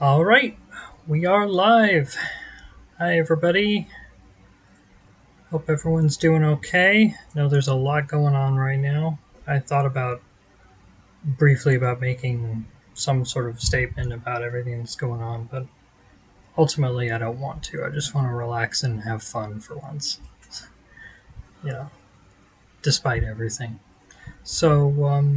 Alright, we are live. Hi everybody. Hope everyone's doing okay. I know there's a lot going on right now. I thought briefly about making some sort of statement about everything that's going on, but ultimately I don't want to. I just want to relax and have fun for once. Despite everything. So,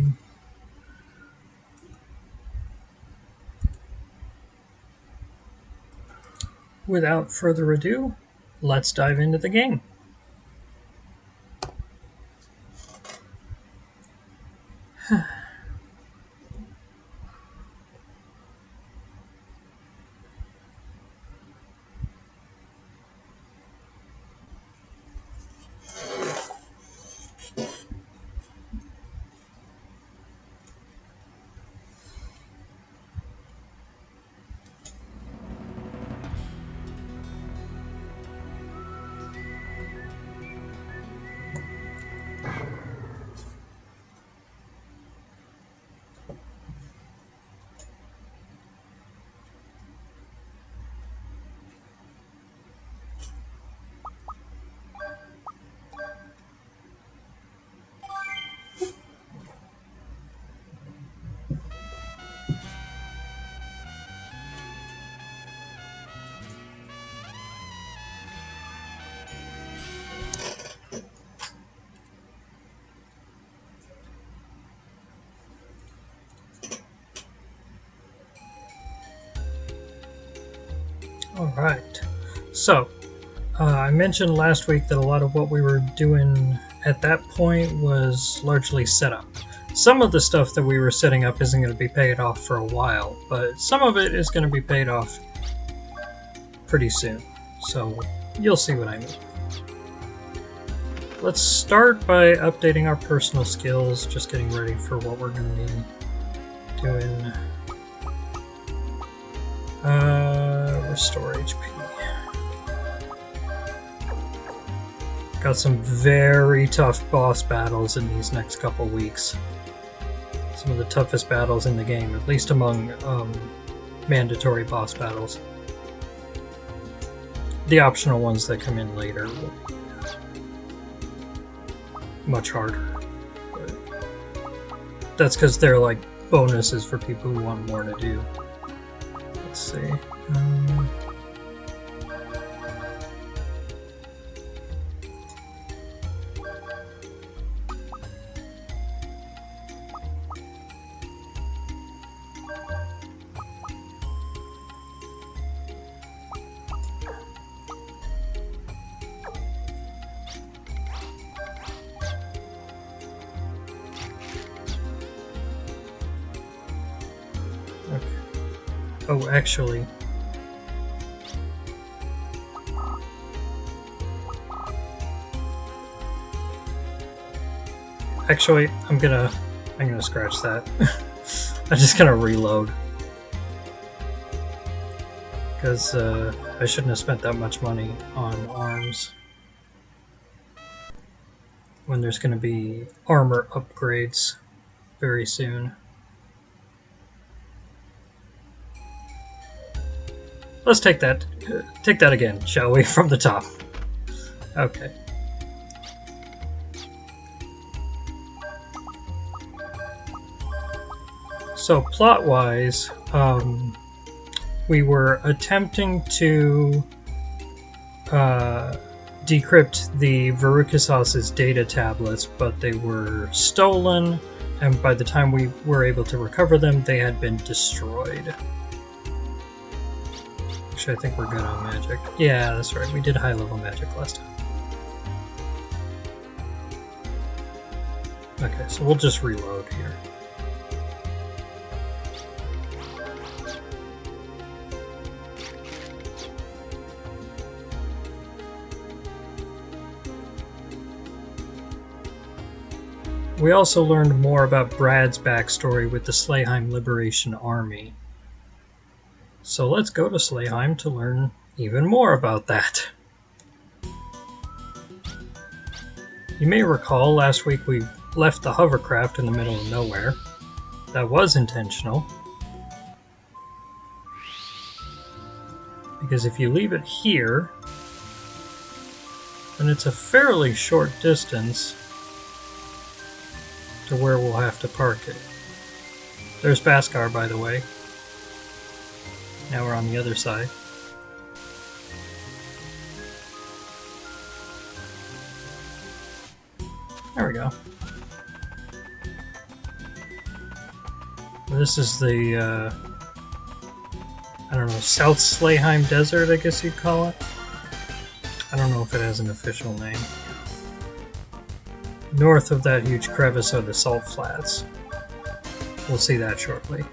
without further ado, let's dive into the game. Alright, so I mentioned last week that a lot of what we were doing at that point was largely set up. Some of the stuff that we were setting up isn't going to be paid off for a while, but some of it is going to be paid off pretty soon, so you'll see what I mean. Let's start by updating our personal skills, just getting ready for what we're going to be doing. Restore HP. Got some very tough boss battles in these next couple weeks. Some of the toughest battles in the game, at least among mandatory boss battles. The optional ones that come in later will be much harder. But that's because they're like bonuses for people who want more to do. Let's see. Oh, actually, I'm gonna scratch that. I'm just gonna reload because I shouldn't have spent that much money on arms when there's gonna be armor upgrades very soon. Let's take that again, shall we, from the top. Okay. So plot-wise, we were attempting to decrypt the Verukasas's data tablets, but they were stolen, and by the time we were able to recover them, they had been destroyed. I think we're good on magic. Yeah, that's right. We did high-level magic last time. Okay, so we'll just reload here. We also learned more about Brad's backstory with the Slayheim Liberation Army. So let's go to Slayheim to learn even more about that. You may recall last week we left the hovercraft in the middle of nowhere. That was intentional. Because if you leave it here, then it's a fairly short distance to where we'll have to park it. There's Baskar, by the way. Now we're on the other side. There we go. This is the, I don't know, South Slayheim Desert, I guess you'd call it. I don't know if it has an official name. North of that huge crevice are the salt flats. We'll see that shortly.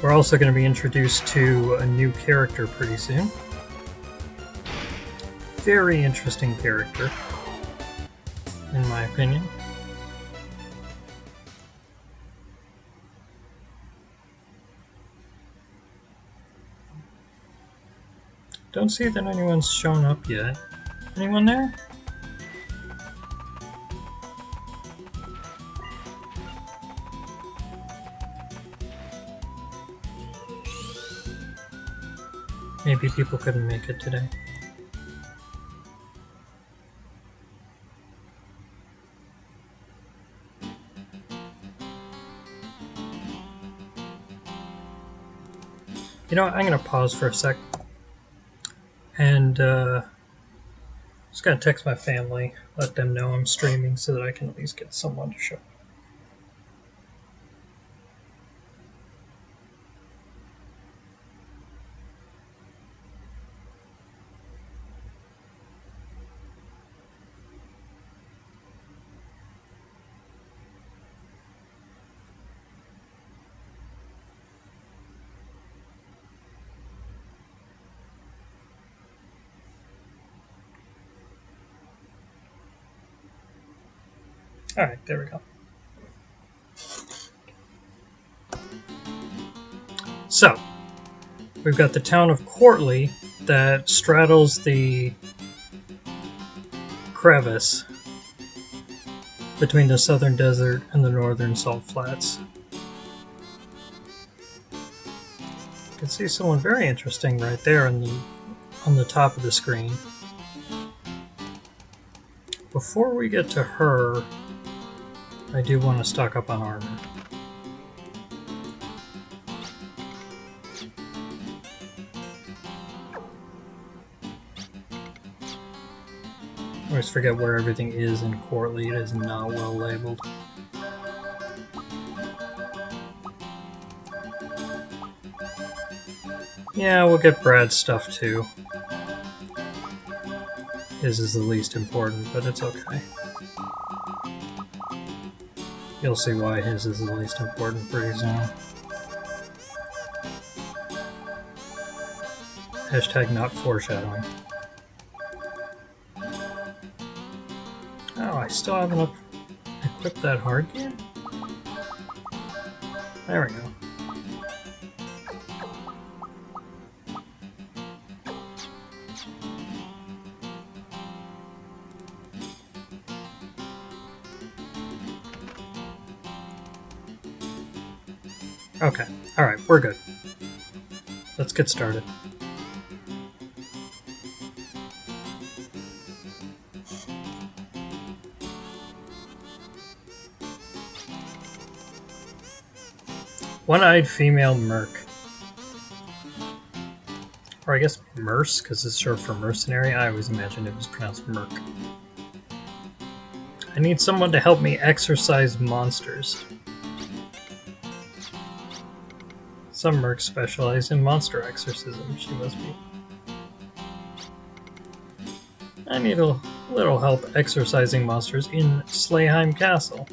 We're also going to be introduced to a new character pretty soon. Very interesting character, in my opinion. Don't see that anyone's shown up yet. Anyone there? Maybe people couldn't make it today. You know what, I'm going to pause for a sec. And just going to text my family, let them know I'm streaming so that I can at least get someone to show up. Alright, there we go. So, we've got the town of Courtley that straddles the crevice between the southern desert and the northern salt flats. You can see someone very interesting right there on the top of the screen. Before we get to her, I do want to stock up on armor. I always forget where everything is in Courtley. It is not well labeled. Yeah, we'll get Brad's stuff too. His is the least important, but it's okay. You'll see why his is the least important pretty soon. Hashtag not foreshadowing. Oh, I still haven't equipped that hard gear? There we go. Okay, alright, we're good. Let's get started. One-eyed female merc. Or I guess merce, because it's short for mercenary. I always imagined it was pronounced merc. I need someone to help me exorcise monsters. Some mercs specialize in monster exorcism, she must be. I need a little help exorcising monsters in Slayheim Castle.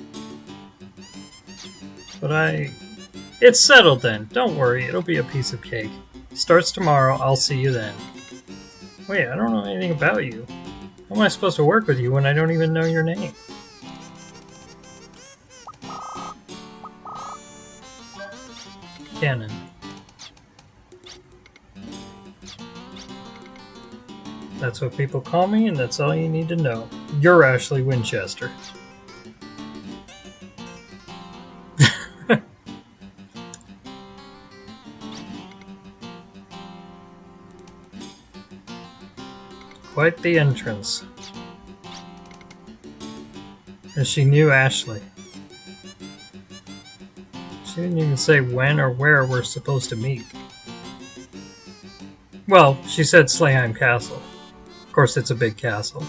But it's settled then. Don't worry, it'll be a piece of cake. Starts tomorrow, I'll see you then. Wait, I don't know anything about you. How am I supposed to work with you when I don't even know your name? Kanon. That's what people call me, and that's all you need to know. You're Ashley Winchester. quite the entrance. And she knew Ashley. She didn't even say when or where we're supposed to meet. Well, she said Slayheim Castle. Of course, it's a big castle.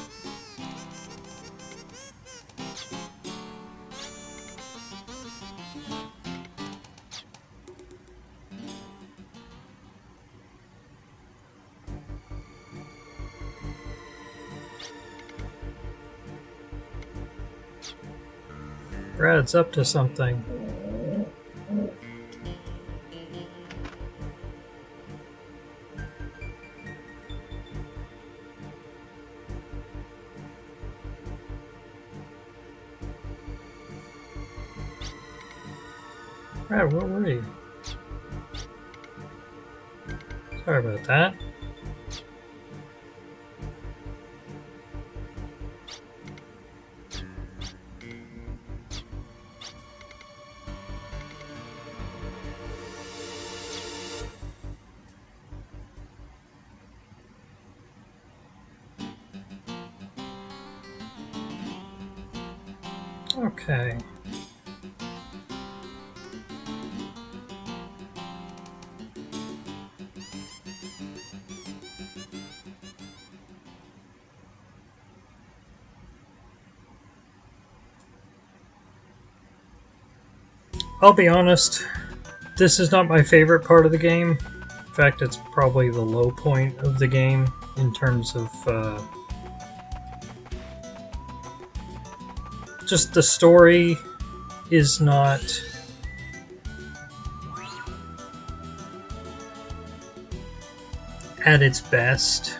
Brad's up to something. Brad, where were you? Sorry about that. Okay. I'll be honest, this is not my favorite part of the game. In fact, it's probably the low point of the game in terms of just the story is not at its best.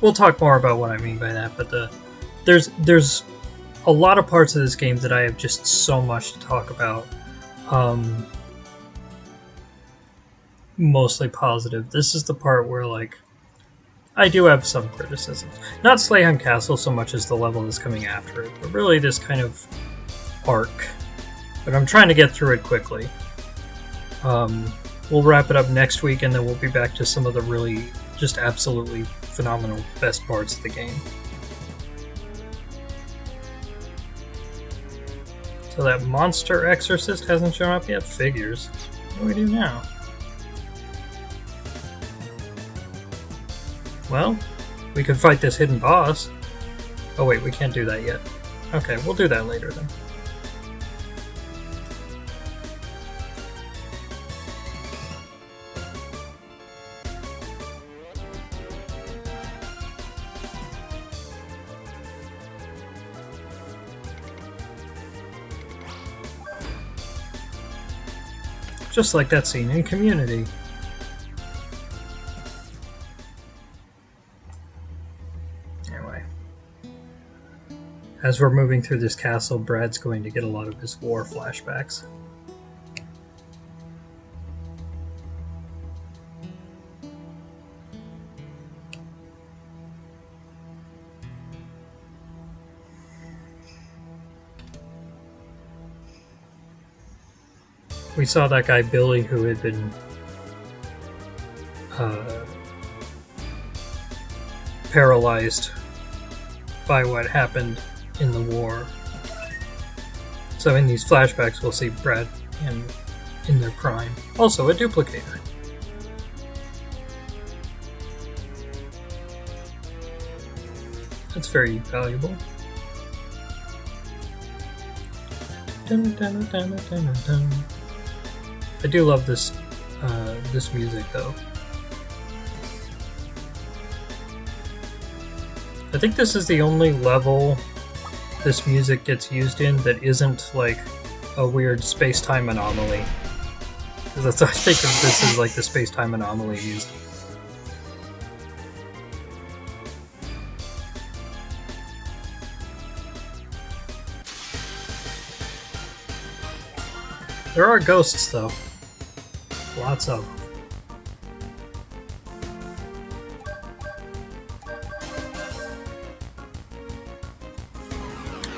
We'll talk more about what I mean by that, but there's a lot of parts of this game that I have just so much to talk about. Mostly positive. This is the part where, like, I do have some criticisms. Not Slayheim Castle so much as the level that's coming after it, but really this kind of arc. But I'm trying to get through it quickly. We'll wrap it up next week, and then we'll be back to some of the really, just absolutely phenomenal best parts of the game. So that monster exorcist hasn't shown up yet? Figures. What do we do now? Well, we could fight this hidden boss. Oh wait, we can't do that yet. Okay, we'll do that later then. Just like that scene in Community. Anyway. As we're moving through this castle, Brad's going to get a lot of his war flashbacks. We saw that guy Billy who had been paralyzed by what happened in the war. So in these flashbacks we'll see Brad in their prime. Also a duplicator. That's very valuable. Dun, dun, dun, dun, dun, dun. I do love this this music though. I think this is the only level this music gets used in that isn't like a weird space-time anomaly. Because I think of this as like the space-time anomaly music. There are ghosts though. Lots of them.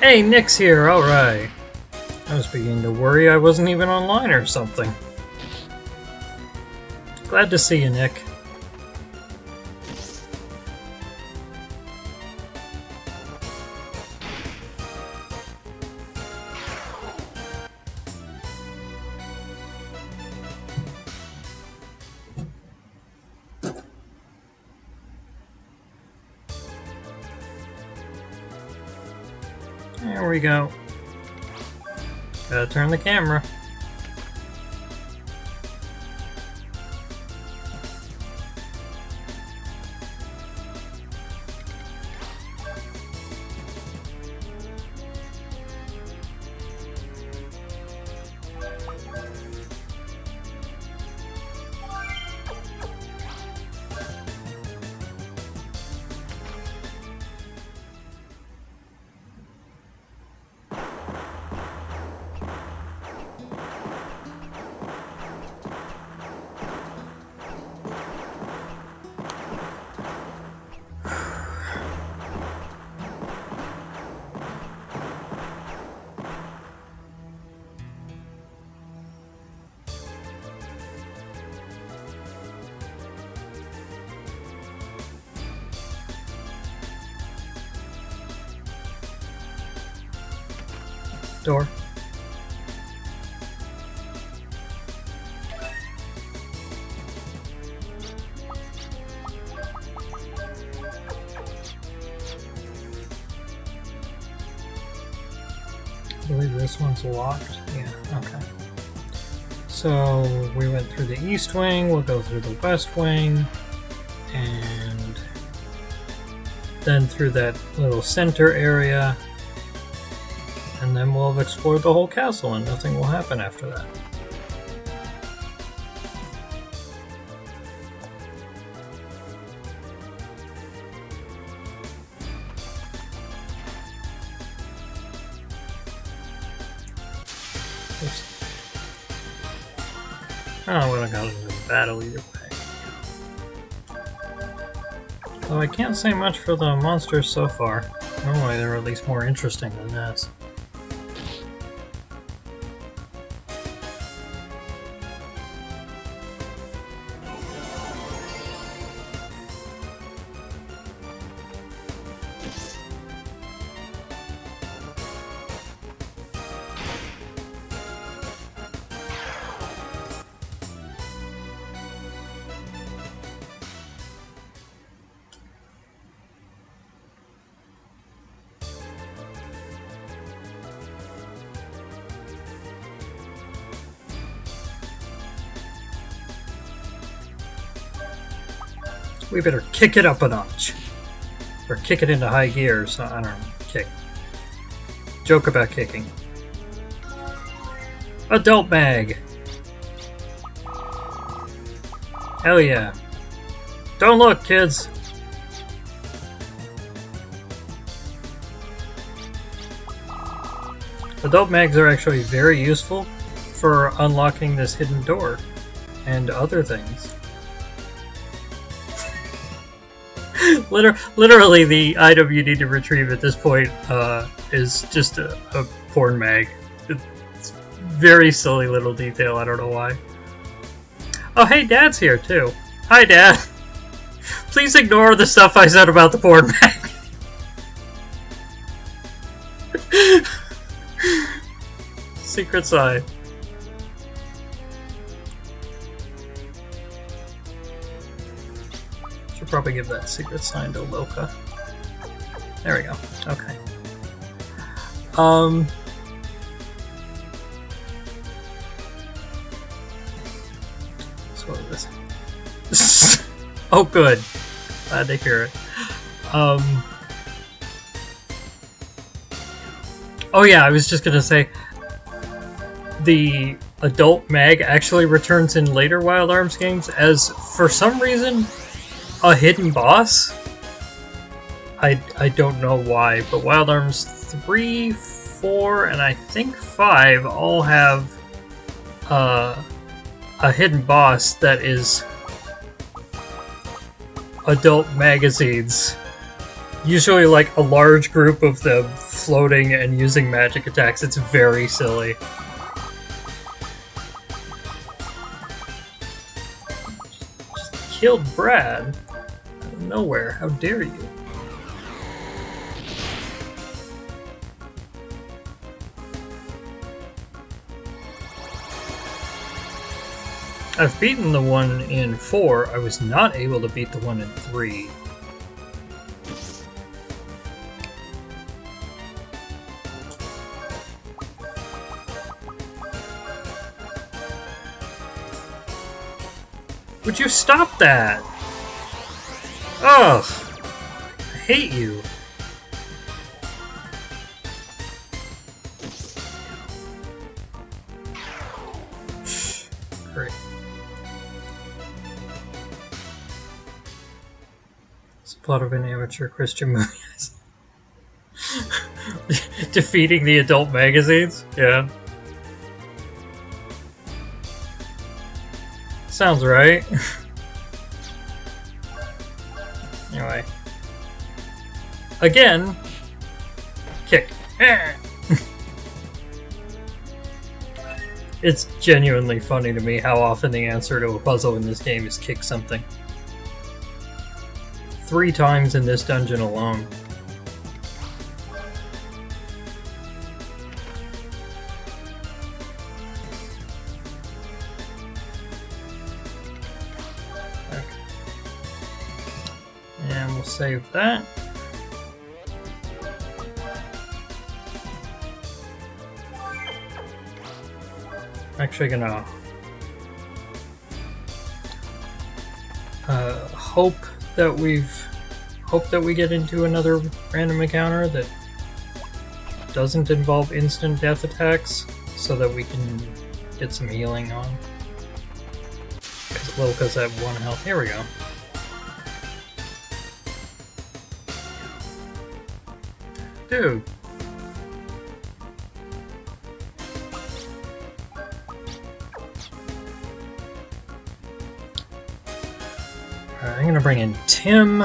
Hey, Nick's here, alright. I was beginning to worry I wasn't even online or something. Glad to see you, Nick. There we go. Gotta turn the camera. Door. I believe this one's locked. Yeah, okay. So we went through the east wing, we'll go through the west wing, and then through that little center area. And then we'll have explored the whole castle and nothing will happen after that. Oops. Oh, we don't got into the battle either way. Though I can't say much for the monsters so far. Normally they're at least more interesting than this. We better kick it up a notch. Or kick it into high gear, so I don't know. Kick. Joke about kicking. Adult mag! Hell yeah. Don't look, kids! Adult mags are actually very useful for unlocking this hidden door and other things. Literally, the item you need to retrieve at this point is just a porn mag. It's very silly little detail, I don't know why. Oh, hey, Dad's here, too. Hi, Dad. Please ignore the stuff I said about the porn mag. Secret side. Should probably give that secret sign to Loka. There we go. Okay. So what is this? Oh, good. Glad to hear it. Oh yeah, I was just gonna say, the adult mag actually returns in later Wild Arms games as, for some reason, a hidden boss. I don't know why, but Wild Arms 3, 4, and I think 5 all have a hidden boss that is adult magazines. Usually like a large group of them floating and using magic attacks. It's very silly. Just killed Brad out of nowhere. How dare you? I've beaten the one in 4. I was not able to beat the one in 3. Would you stop that? Ugh! I hate you. Great. It's the plot of an amateur Christian movie. Defeating the adult magazines? Yeah. Sounds right. Anyway. Again. Kick. It's genuinely funny to me how often the answer to a puzzle in this game is kick something. 3 times in this dungeon alone. Okay. And we'll save that. I'm actually gonna hope that we get into another random encounter that doesn't involve instant death attacks, so that we can get some healing on. Because I have 1 health. Here we go. Dude. Alright, I'm gonna bring in Tim.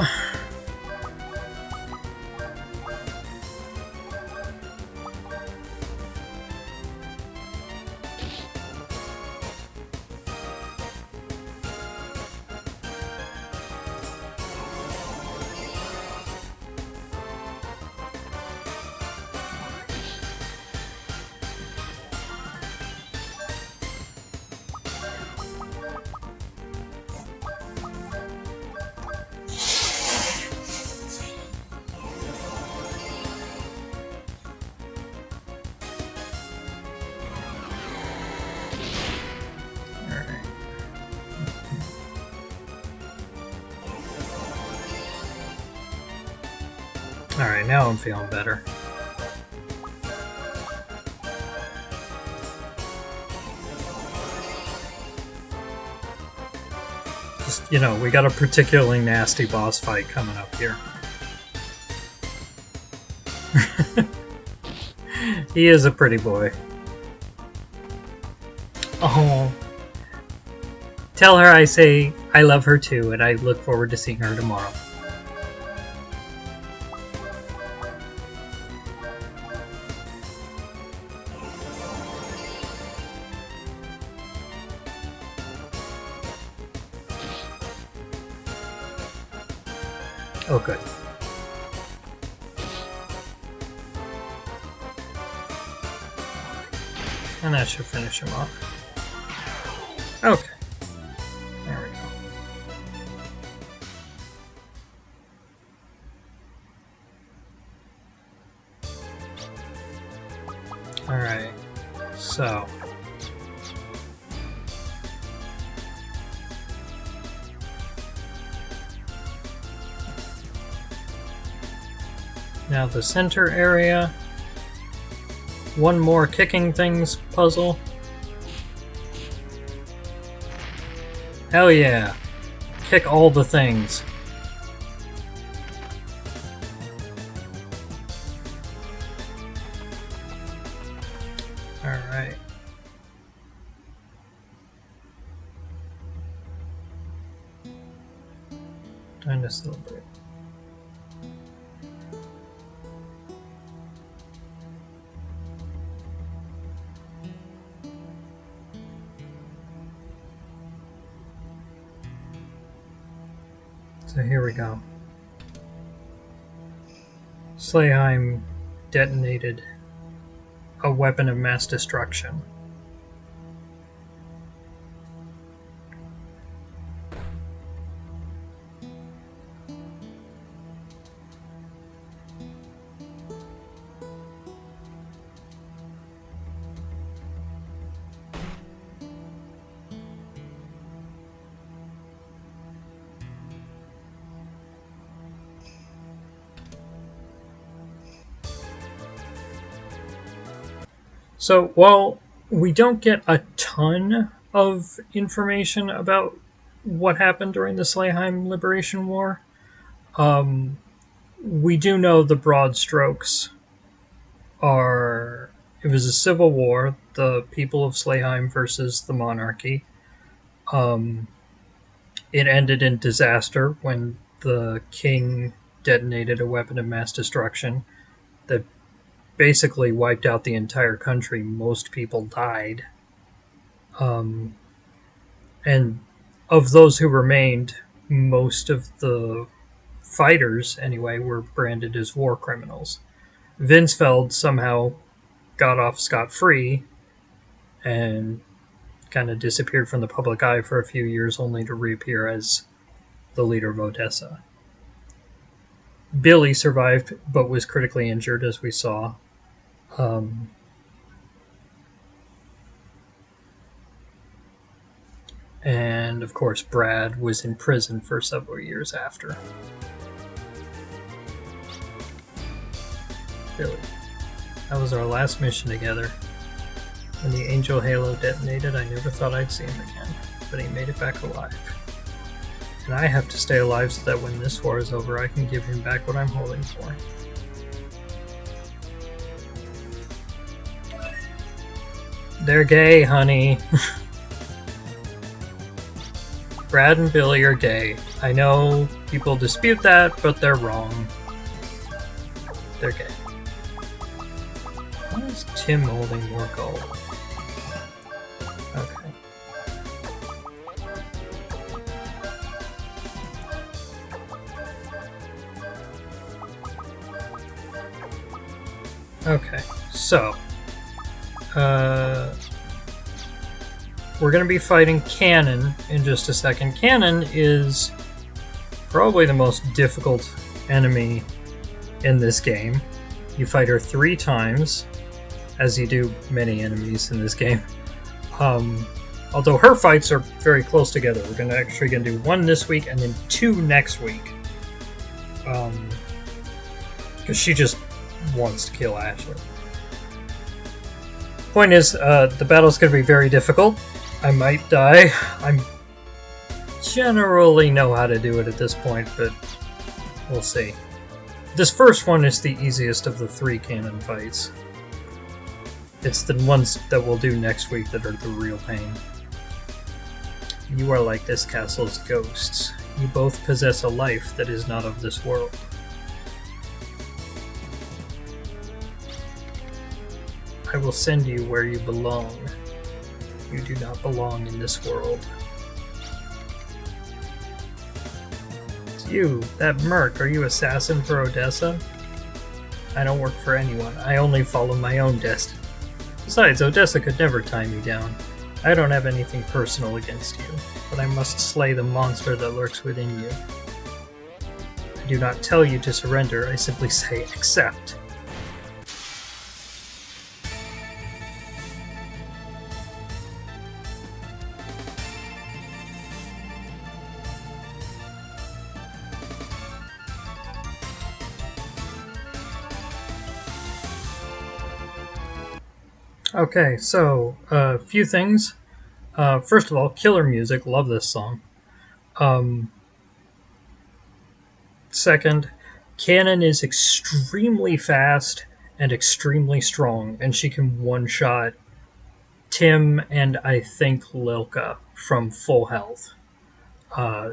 Alright, now I'm feeling better. Just, you know, we got a particularly nasty boss fight coming up here. He is a pretty boy. Oh. Tell her I say I love her too, and I look forward to seeing her tomorrow. Oh, good. And that should finish him off. Okay. There we go. Alright. So. Now the center area. 1 more kicking things puzzle. Hell yeah. Kick all the things. Alright. Time to celebrate. So here we go. Slayheim detonated a weapon of mass destruction. So, while we don't get a ton of information about what happened during the Slayheim Liberation War, we do know the broad strokes are it was a civil war, the people of Slayheim versus the monarchy. It ended in disaster when the king detonated a weapon of mass destruction that basically wiped out the entire country. Most people died. And of those who remained, most of the fighters, anyway, were branded as war criminals. Vinsfeld somehow got off scot-free and kind of disappeared from the public eye for a few years, only to reappear as the leader of Odessa. Billy survived, but was critically injured, as we saw. And, of course, Brad was in prison for several years after. Billy. That was our last mission together. When the Angel Halo detonated, I never thought I'd see him again, but he made it back alive. And I have to stay alive so that when this war is over, I can give him back what I'm holding for. They're gay, honey. Brad and Billy are gay. I know people dispute that, but they're wrong. They're gay. Why is Tim holding more gold? Okay. Okay, so we're going to be fighting Kanon in just a second. Kanon is probably the most difficult enemy in this game. You fight her 3 times, as you do many enemies in this game. Although her fights are very close together. We're actually going to do 1 this week and then 2 next week. Because she just wants to kill Ashley. Point is, the battle's going to be very difficult. I might die. I generally know how to do it at this point, but we'll see. This first one is the easiest of the 3 Kanon fights. It's the ones that we'll do next week that are the real pain. You are like this castle's ghosts. You both possess a life that is not of this world. I will send you where you belong. You do not belong in this world. It's you, that merc. Are you assassin for Odessa? I don't work for anyone. I only follow my own destiny. Besides, Odessa could never tie me down. I don't have anything personal against you, but I must slay the monster that lurks within you. I do not tell you to surrender, I simply say accept. Okay, so a few things. First of all, killer music. Love this song. Second, Kanon is extremely fast and extremely strong, and she can one-shot Tim and I think Lilka from full health.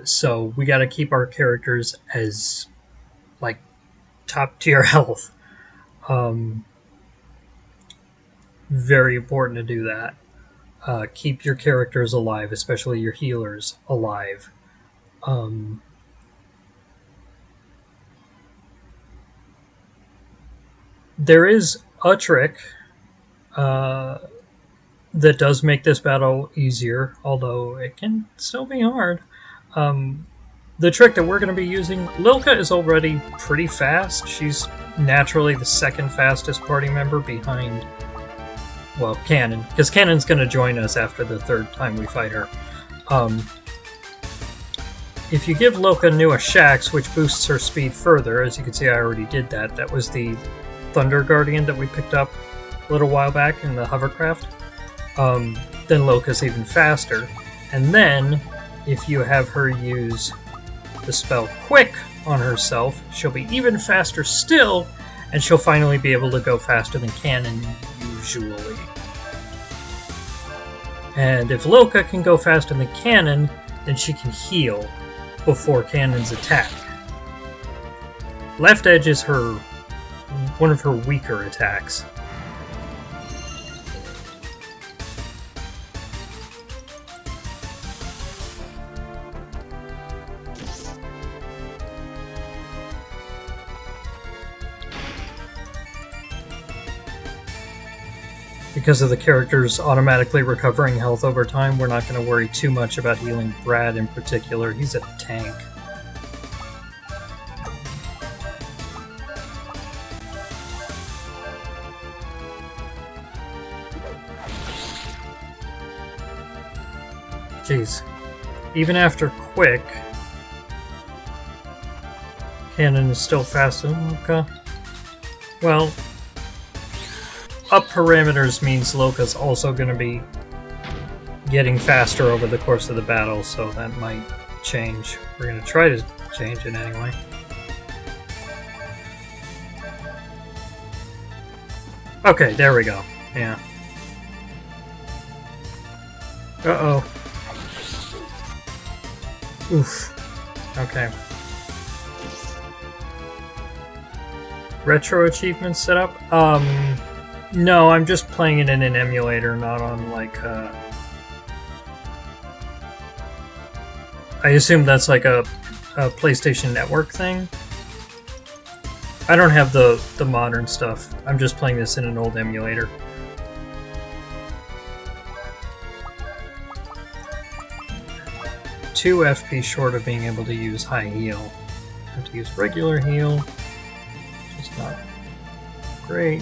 So we got to keep our characters as like top-tier health. Very important to do that. Keep your characters alive, especially your healers alive. There is a trick that does make this battle easier, although it can still be hard. The trick that we're going to be using, Lilka is already pretty fast. She's naturally the second fastest party member behind, well, Kanon, because Kanon's going to join us after the 3rd time we fight her. If you give Lilka Nua Shax, which boosts her speed further, as you can see I already did that. That was the Thunder Guardian that we picked up a little while back in the hovercraft, then Loka's even faster. And then, if you have her use the spell Quick on herself, she'll be even faster still, and she'll finally be able to go faster than Kanon usually. And if Loka can go faster than Kanon, then she can heal before Kanon's attack. Left Edge is one of her weaker attacks. Because of the characters automatically recovering health over time, we're not going to worry too much about healing Brad in particular. He's a tank. Jeez. Even after Quick, Kanon is still faster than Loka. Well, up parameters means Loka's also going to be getting faster over the course of the battle, so that might change. We're going to try to change it anyway. Okay, there we go. Yeah. Uh-oh. Oof. Okay. Retro achievement setup? No, I'm just playing it in an emulator, not on, like, I assume that's like a PlayStation Network thing. I don't have the modern stuff. I'm just playing this in an old emulator. Two FP short of being able to use high heal. I have to use regular heal, which is not great.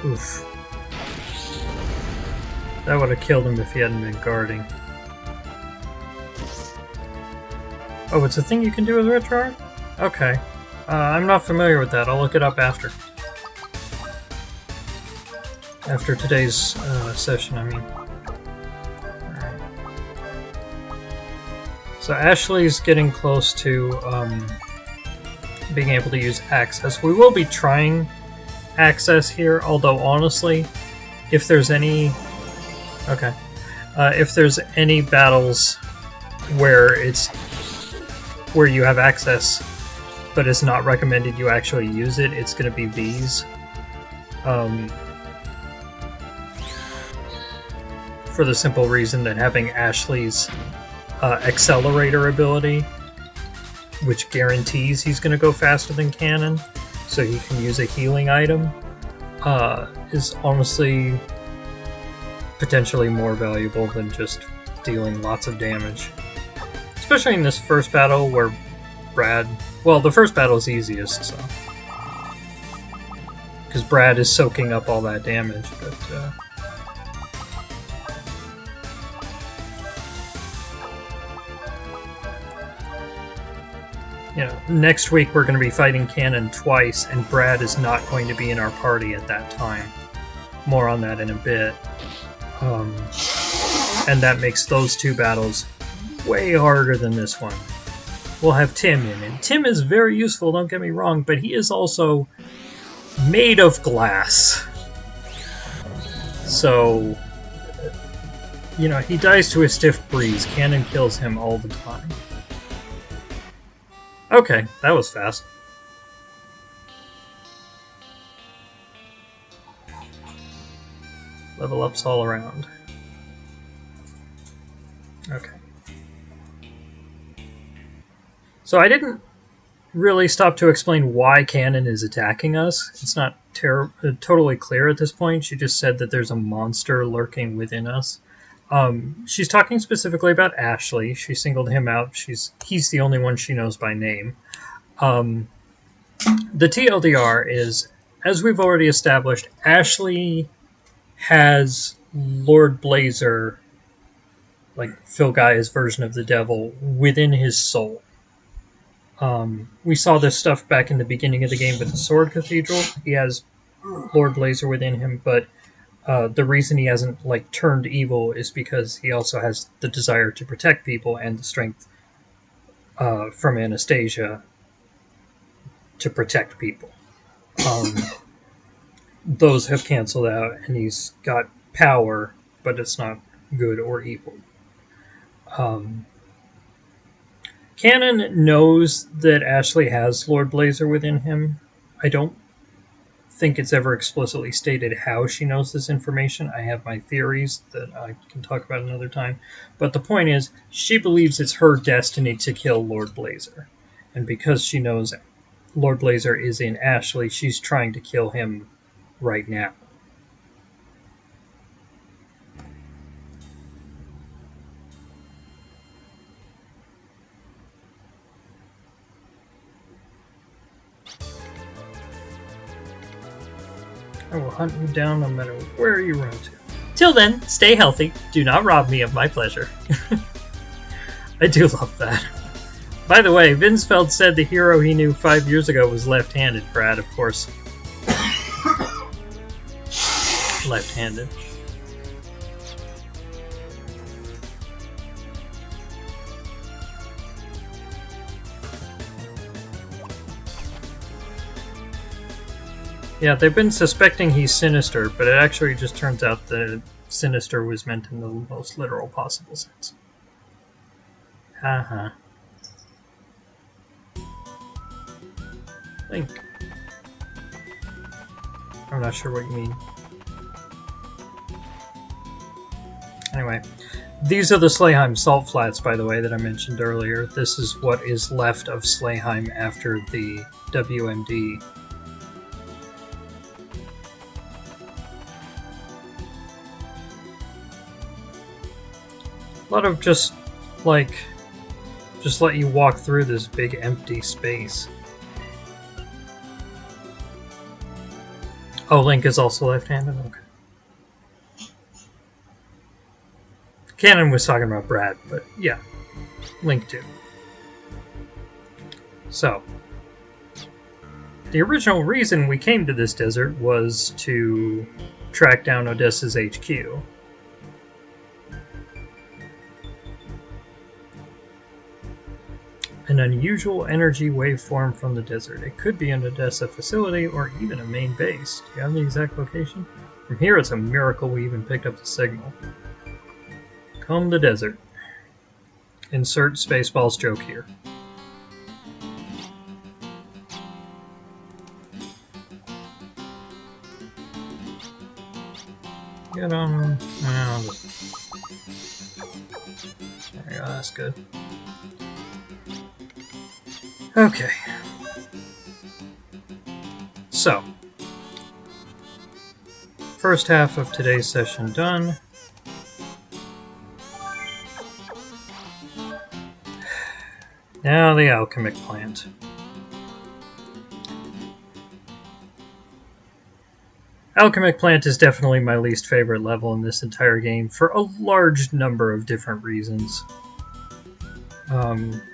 Oof. That would have killed him if he hadn't been guarding. Oh, it's a thing you can do with retro? Okay. I'm not familiar with that. I'll look it up after. After today's session, I mean. Alright. So Ashley's getting close to being able to use access. We will be trying access here, although honestly, if there's any battles where you have access but it's not recommended you actually use it, it's going to be these, for the simple reason that having Ashley's accelerator ability, which guarantees he's going to go faster than Kanon, so he can use a healing item, is honestly potentially more valuable than just dealing lots of damage. Especially in this first battle where Brad... Well, the first battle is easiest, so... because Brad is soaking up all that damage, but... you know, next week we're going to be fighting Kanon twice, and Brad is not going to be in our party at that time. More on that in a bit. And that makes those two battles way harder than this one. We'll have Tim in, and Tim is very useful, don't get me wrong, but he is also made of glass. So, you know, he dies to a stiff breeze. Kanon kills him all the time. Okay, that was fast. Level ups all around. Okay. So I didn't really stop to explain why Kanon is attacking us. It's not totally clear at this point. She just said that there's a monster lurking within us. She's talking specifically about Ashley. She singled him out. He's the only one she knows by name. The TLDR is, as we've already established, Ashley has Lord Blazer, like Phil Gaia's version of the devil, within his soul. We saw this stuff back in the beginning of the game with the Sword Cathedral. He has Lord Blazer within him, but the reason he hasn't like turned evil is because he also has the desire to protect people and the strength from Anastasia to protect people. Those have canceled out, and he's got power, but it's not good or evil. Kanon knows that Ashley has Lord Blazer within him. I don't think it's ever explicitly stated how she knows this information. I have my theories that I can talk about another time. But the point is, she believes it's her destiny to kill Lord Blazer. And because she knows Lord Blazer is in Ashley, she's trying to kill him right now. I will hunt you down no matter where you run to. Till then, stay healthy. Do not rob me of my pleasure. I do love that. By the way, Vinsfeld said the hero he knew 5 years ago was left-handed. Brad, of course. Left-handed. Yeah, they've been suspecting he's sinister, but it actually just turns out that sinister was meant in the most literal possible sense. Haha. Link. I'm not sure what you mean. Anyway, these are the Slayheim salt flats, by the way, that I mentioned earlier. This is what is left of Slayheim after the WMD. A lot of just let you walk through this big empty space. Oh, Link is also left-handed? Okay. Kanon was talking about Brad, but yeah, Link too. So, the original reason we came to this desert was to track down Odessa's HQ. An unusual energy waveform from the desert. It could be an Odessa facility or even a main base. Do you have the exact location? From here, it's a miracle we even picked up the signal. Comb the desert. Insert Spaceballs joke here. Get on. Well, there you go, that's good. Okay. So, first half of today's session done. Now the Alchemic Plant. Alchemic Plant is definitely my least favorite level in this entire game for a large number of different reasons.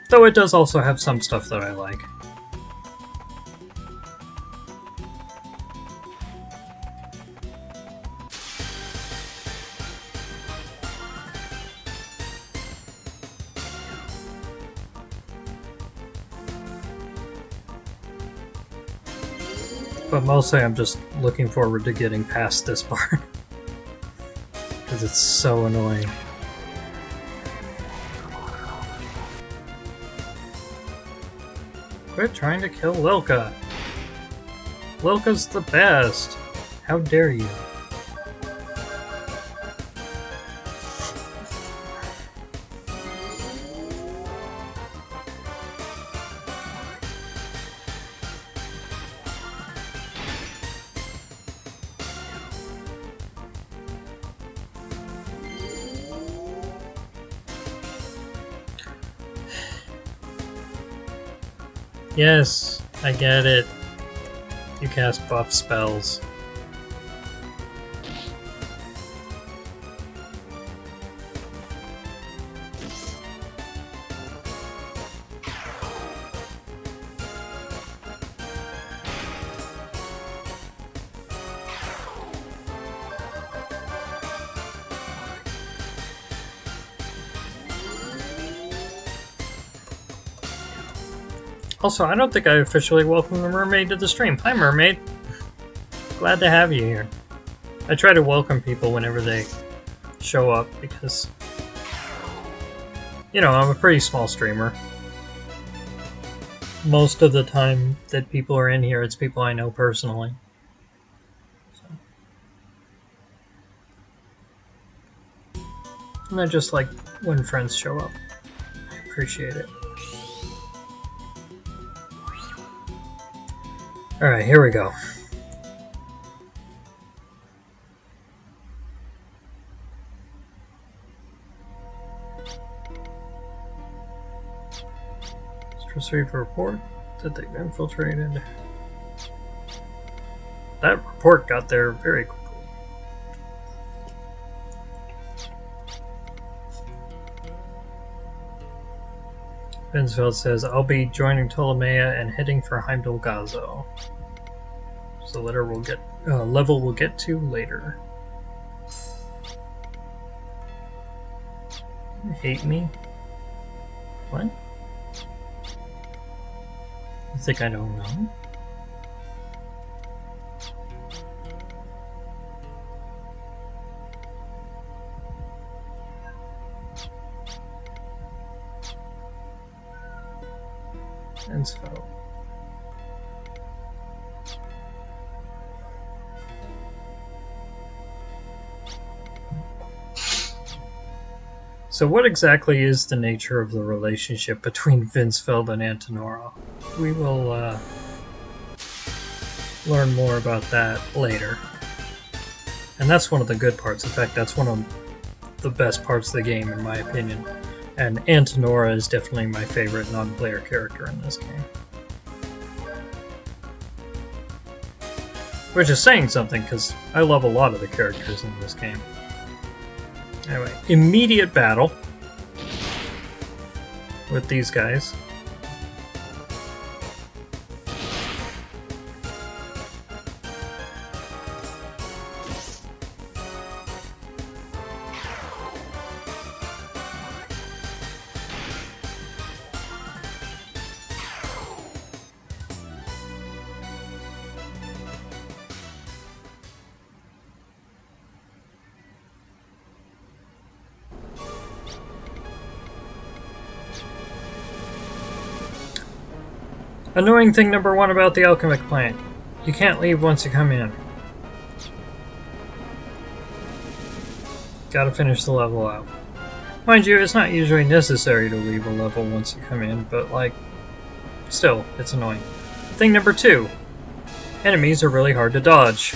Though it does also have some stuff that I like. But mostly I'm just looking forward to getting past this part. Because it's so annoying. Quit trying to kill Lilka. Lilka's the best. How dare you? Yes, I get it. You cast buff spells. Also, I don't think I officially welcomed the mermaid to the stream. Hi, mermaid. Glad to have you here. I try to welcome people whenever they show up because, you know, I'm a pretty small streamer. Most of the time that people are in here, it's people I know personally. So. And I just like when friends show up. I appreciate it. Alright, here we go. Just read the report that they've infiltrated. That report got there very quickly. Vinsfeld says, I'll be joining Ptolemea and heading for Heimdall Gazo. So level we'll get to later. You hate me? What? You think I don't know? And so what exactly is the nature of the relationship between Vinsfeld and Antenora? We will learn more about that later. And that's one of the good parts. In fact, that's one of the best parts of the game, in my opinion. And Antenora is definitely my favorite non-player character in this game. Which is saying something, because I love a lot of the characters in this game. Anyway, immediate battle with these guys. Annoying thing number one about the Alchemic Plant. You can't leave once you come in. Gotta finish the level out. Mind you, it's not usually necessary to leave a level once you come in, but like, still, it's annoying. Thing number two. Enemies are really hard to dodge.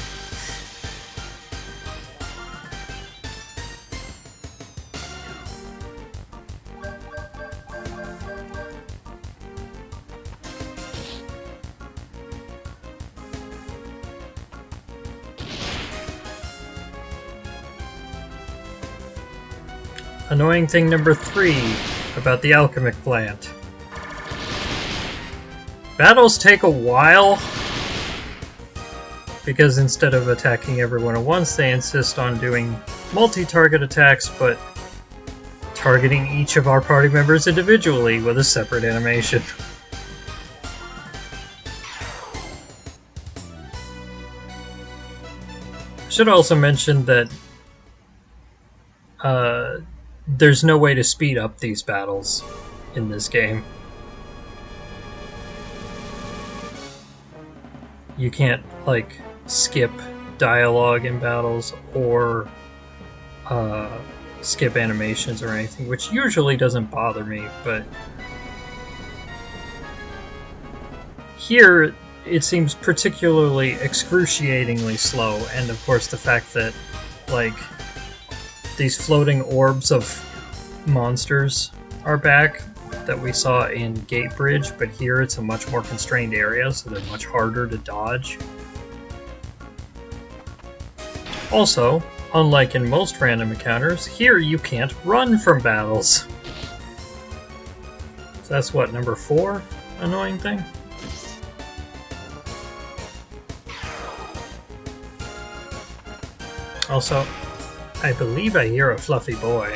Annoying thing number three about the Alchemic Plant. Battles take a while, because instead of attacking everyone at once, they insist on doing multi-target attacks, but targeting each of our party members individually with a separate animation. I should also mention that there's no way to speed up these battles in this game. You can't, like, skip dialogue in battles or skip animations or anything, which usually doesn't bother me, but here it seems particularly excruciatingly slow, and of course the fact that, like, these floating orbs of monsters are back that we saw in Gate Bridge, but here it's a much more constrained area, so they're much harder to dodge. Also, unlike in most random encounters, here you can't run from battles. So that's what, number 4 annoying thing? Also, I believe I hear a fluffy boy.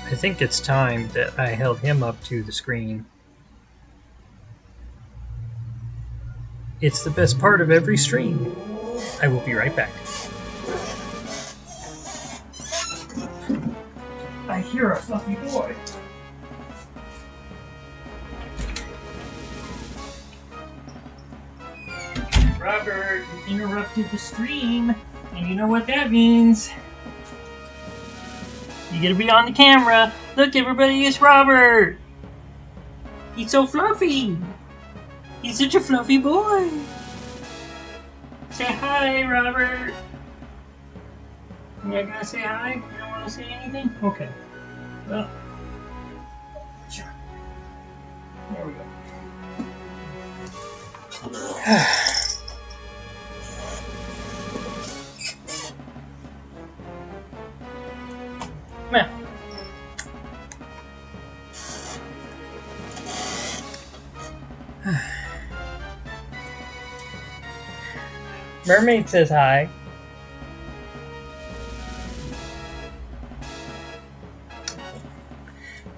I think it's time that I held him up to the screen. It's the best part of every stream. I will be right back. I hear a fluffy boy. Robert, you interrupted the stream, and you know what that means. You gotta be on the camera. Look, everybody, it's Robert. He's so fluffy. He's such a fluffy boy. Say hi, Robert. You're not gonna say hi? You don't want to say anything? Okay. Well, sure. There we go. Come on. Mermaid says hi.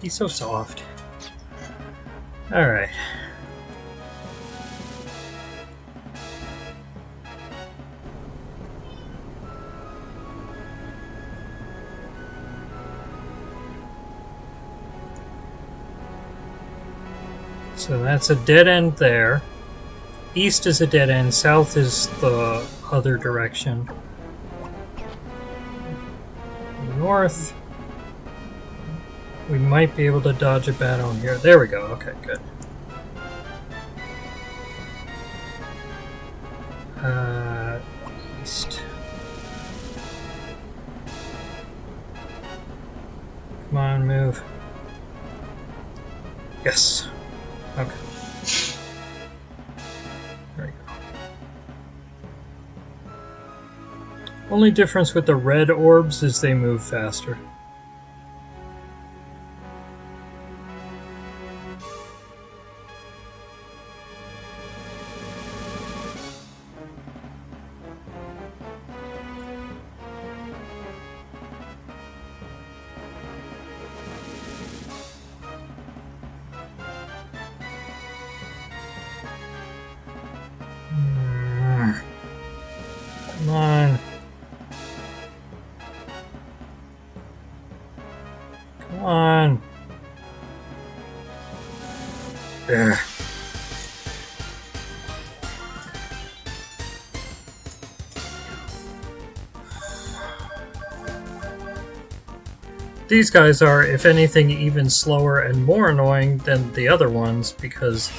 He's so soft. Alright. So that's a dead end there. East is a dead end, south is the other direction. North, we might be able to dodge a battle here. There we go, okay, good. East. Come on, move. Yes. Okay. There we go. Only difference with the red orbs is they move faster. Come on. Come on. There. These guys are, if anything, even slower and more annoying than the other ones because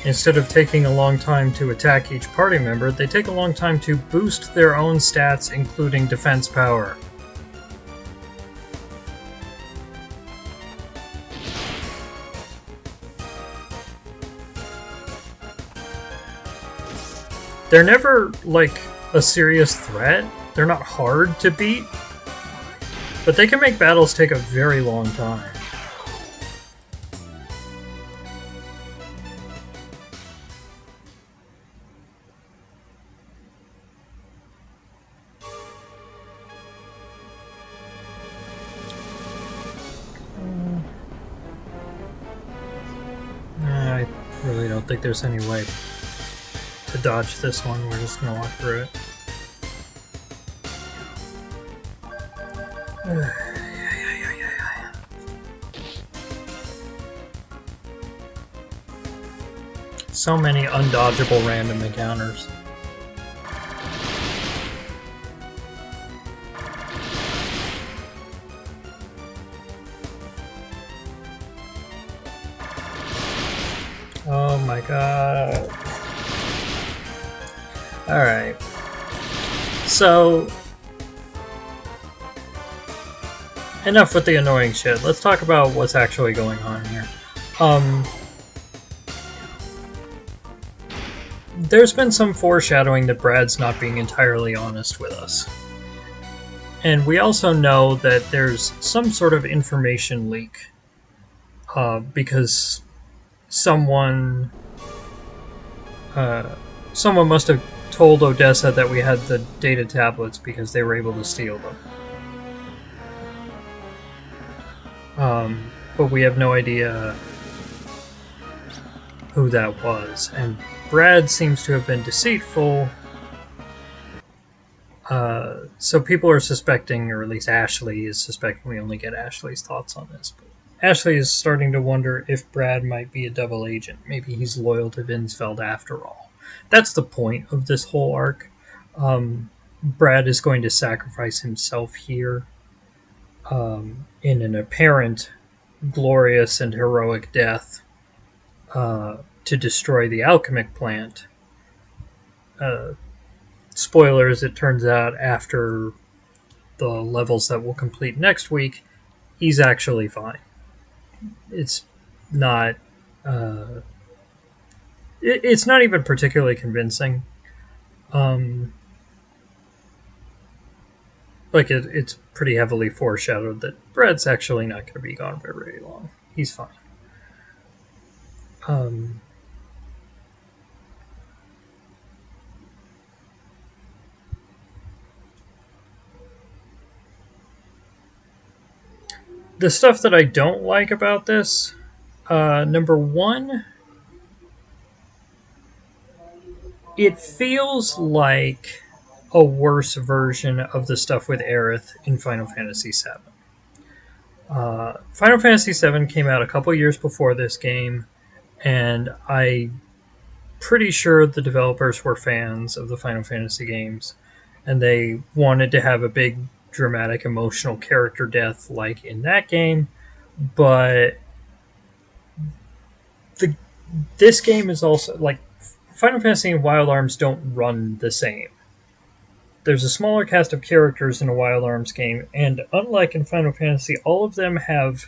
instead of taking a long time to attack each party member, they take a long time to boost their own stats, including defense power. They're never, like, a serious threat. They're not hard to beat, but they can make battles take a very long time. I really don't think there's any way to dodge this one. We're just gonna walk through it. So many undodgeable random encounters. Oh my god. Alright. So, enough with the annoying shit. Let's talk about what's actually going on here. There's been some foreshadowing that Brad's not being entirely honest with us. And we also know that there's some sort of information leak. Because someone must have told Odessa that we had the data tablets because they were able to steal them. But we have no idea who that was. And Brad seems to have been deceitful. So people are suspecting, or at least Ashley is suspecting, we only get Ashley's thoughts on this, but Ashley is starting to wonder if Brad might be a double agent. Maybe he's loyal to Vinsfeld after all. That's the point of this whole arc. Brad is going to sacrifice himself here in an apparent glorious and heroic death to destroy the Alchemic Plant. Spoilers, it turns out after the levels that we'll complete next week, he's actually fine. It's not it's not even particularly convincing. It's pretty heavily foreshadowed that Brad's actually not going to be gone for very long. He's fine. The stuff that I don't like about this, number one, it feels like a worse version of the stuff with Aerith in Final Fantasy VII. Final Fantasy VII came out a couple years before this game, and I'm pretty sure the developers were fans of the Final Fantasy games, and they wanted to have a big, dramatic, emotional character death like in that game, but this game is also, like, Final Fantasy and Wild Arms don't run the same. There's a smaller cast of characters in a Wild Arms game, and unlike in Final Fantasy, all of them have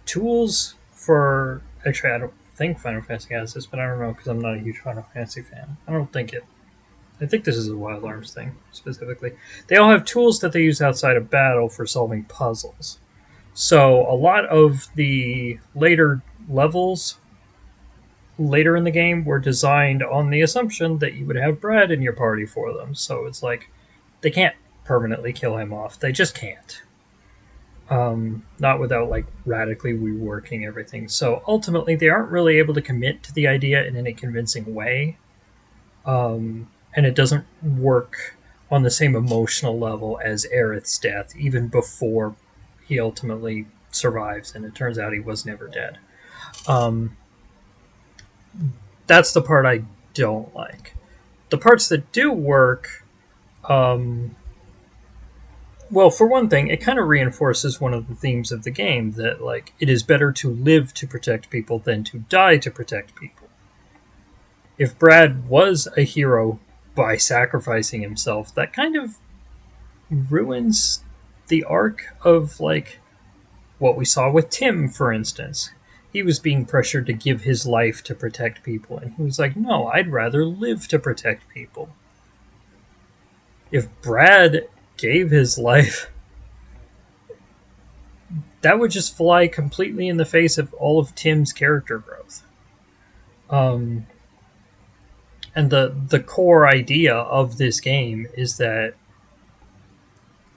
tools for... Actually, I don't think Final Fantasy has this, but I don't know because I'm not a huge Final Fantasy fan. I think this is a Wild Arms thing, specifically. They all have tools that they use outside of battle for solving puzzles. So a lot of the later levels later in the game were designed on the assumption that you would have Brad in your party for them. So it's like, they can't permanently kill him off. They just can't. Not without, like, radically reworking everything. So ultimately, they aren't really able to commit to the idea in any convincing way. And it doesn't work on the same emotional level as Aerith's death, even before he ultimately survives, and it turns out he was never dead. That's the part I don't like. The parts that do work, well, for one thing, it kind of reinforces one of the themes of the game, that, like, it is better to live to protect people than to die to protect people. If Brad was a hero by sacrificing himself, that kind of ruins the arc of, like, what we saw with Tim, for instance. He was being pressured to give his life to protect people, and he was like, no, I'd rather live to protect people. If Brad gave his life, that would just fly completely in the face of all of Tim's character growth. And the core idea of this game is that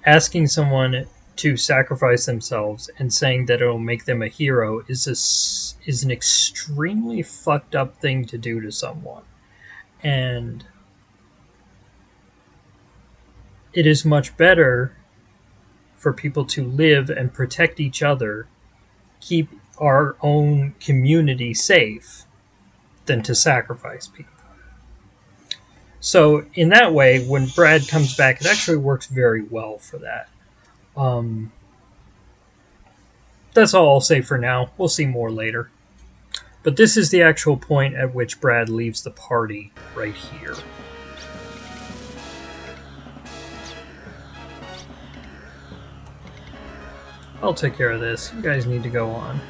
asking someone to sacrifice themselves and saying that it'll make them a hero is an extremely fucked up thing to do to someone. And it is much better for people to live and protect each other, keep our own community safe, than to sacrifice people. So in that way, when Brad comes back, it actually works very well for that. That's all I'll say for now. We'll see more later. But this is the actual point at which Brad leaves the party, right here. I'll take care of this. You guys need to go on.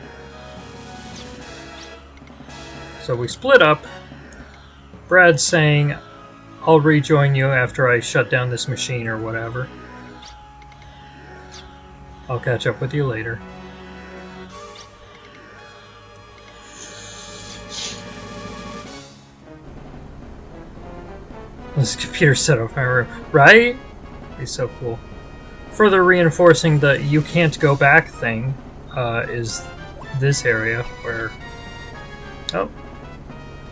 So we split up. Brad's saying, I'll rejoin you after I shut down this machine or whatever. I'll catch up with you later. This computer set off my room, right? He's so cool. Further reinforcing the you can't go back thing, is this area where... Oh.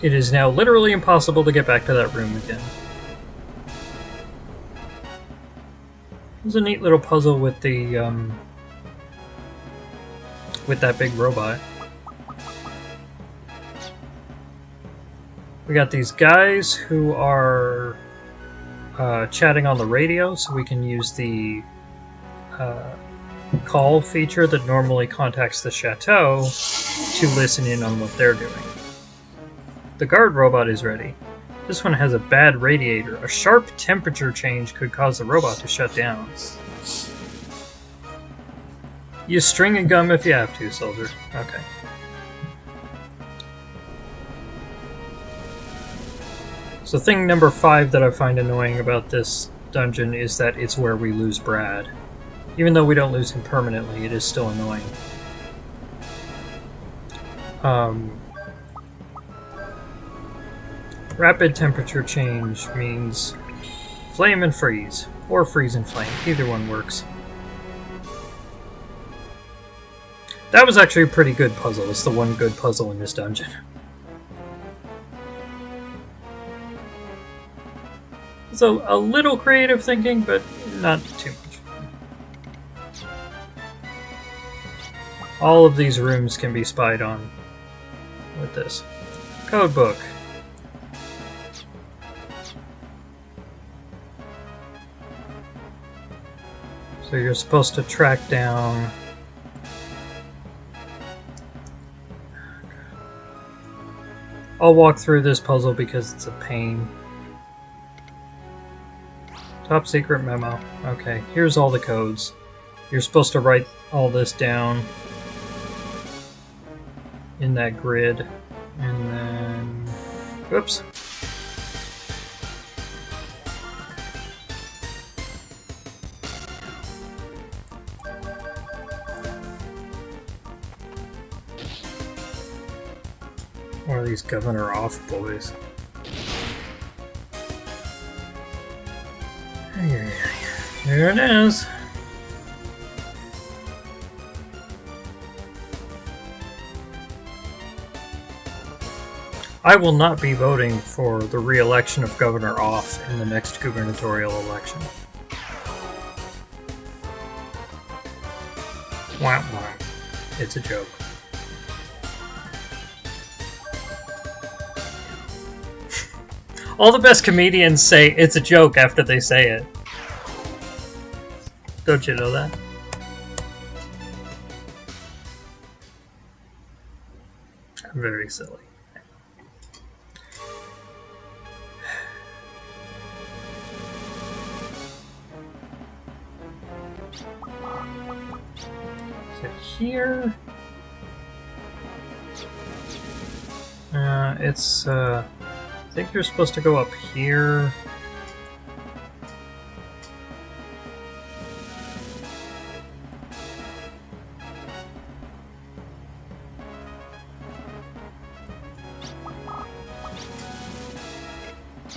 It is now literally impossible to get back to that room again. There's a neat little puzzle with the, with that big robot. We got these guys who are chatting on the radio, so we can use the call feature that normally contacts the chateau to listen in on what they're doing. The guard robot is ready. This one has a bad radiator. A sharp temperature change could cause the robot to shut down. Use string and gum if you have to, soldier. Okay. So thing number 5 that I find annoying about this dungeon is that it's where we lose Brad. Even though we don't lose him permanently, it is still annoying. Rapid temperature change means flame and freeze, or freeze and flame. Either one works. That was actually a pretty good puzzle. It's the one good puzzle in this dungeon. It's a little creative thinking, but not too much. All of these rooms can be spied on with this. Code book. So you're supposed to track down... I'll walk through this puzzle because it's a pain. Top secret memo. Okay, here's all the codes. You're supposed to write all this down in that grid. And then... Whoops. One of these governor off boys. There it is. I will not be voting for the re-election of Governor Off in the next gubernatorial election. Wah wah. It's a joke. All the best comedians say it's a joke after they say it. Don't you know that? I'm very silly. So here... it's, I think you're supposed to go up here.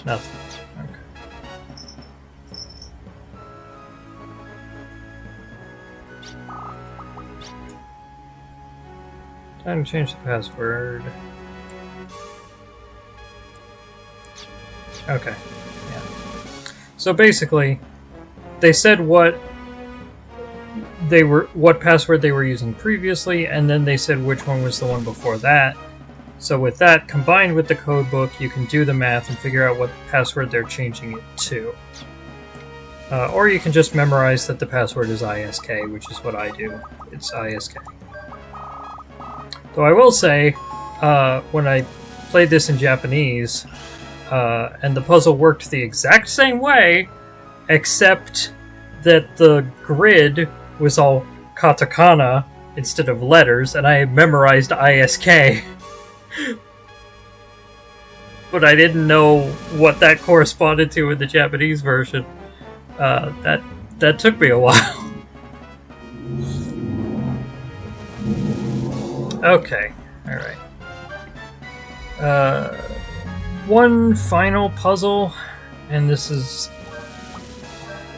Nothing. Okay. Time to change the password. Okay. Yeah. So basically, they said what password they were using previously, and then they said which one was the one before that. So with that, combined with the code book, you can do the math and figure out what password they're changing it to. Or you can just memorize that the password is ISK, which is what I do. It's ISK. Though I will say, when I played this in Japanese, and the puzzle worked the exact same way, except that the grid was all katakana instead of letters, and I memorized ISK. But I didn't know what that corresponded to in the Japanese version. That took me a while. Okay, alright. One final puzzle, and this is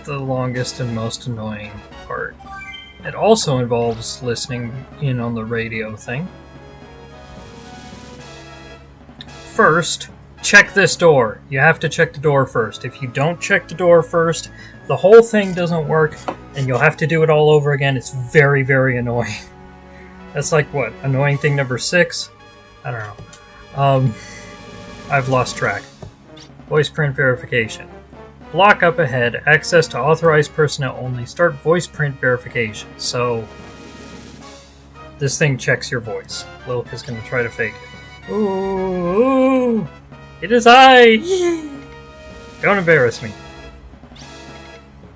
the longest and most annoying part. It also involves listening in on the radio thing. First, check this door. You have to check the door first. If you don't check the door first, the whole thing doesn't work, and you'll have to do it all over again. It's very, very annoying. That's like, what, annoying thing number 6? I don't know. I've lost track. Voice print verification. Block up ahead. Access to authorized personnel only. Start voice print verification. So, this thing checks your voice. Lilith is going to try to fake it. Ooh! It is I! Don't embarrass me.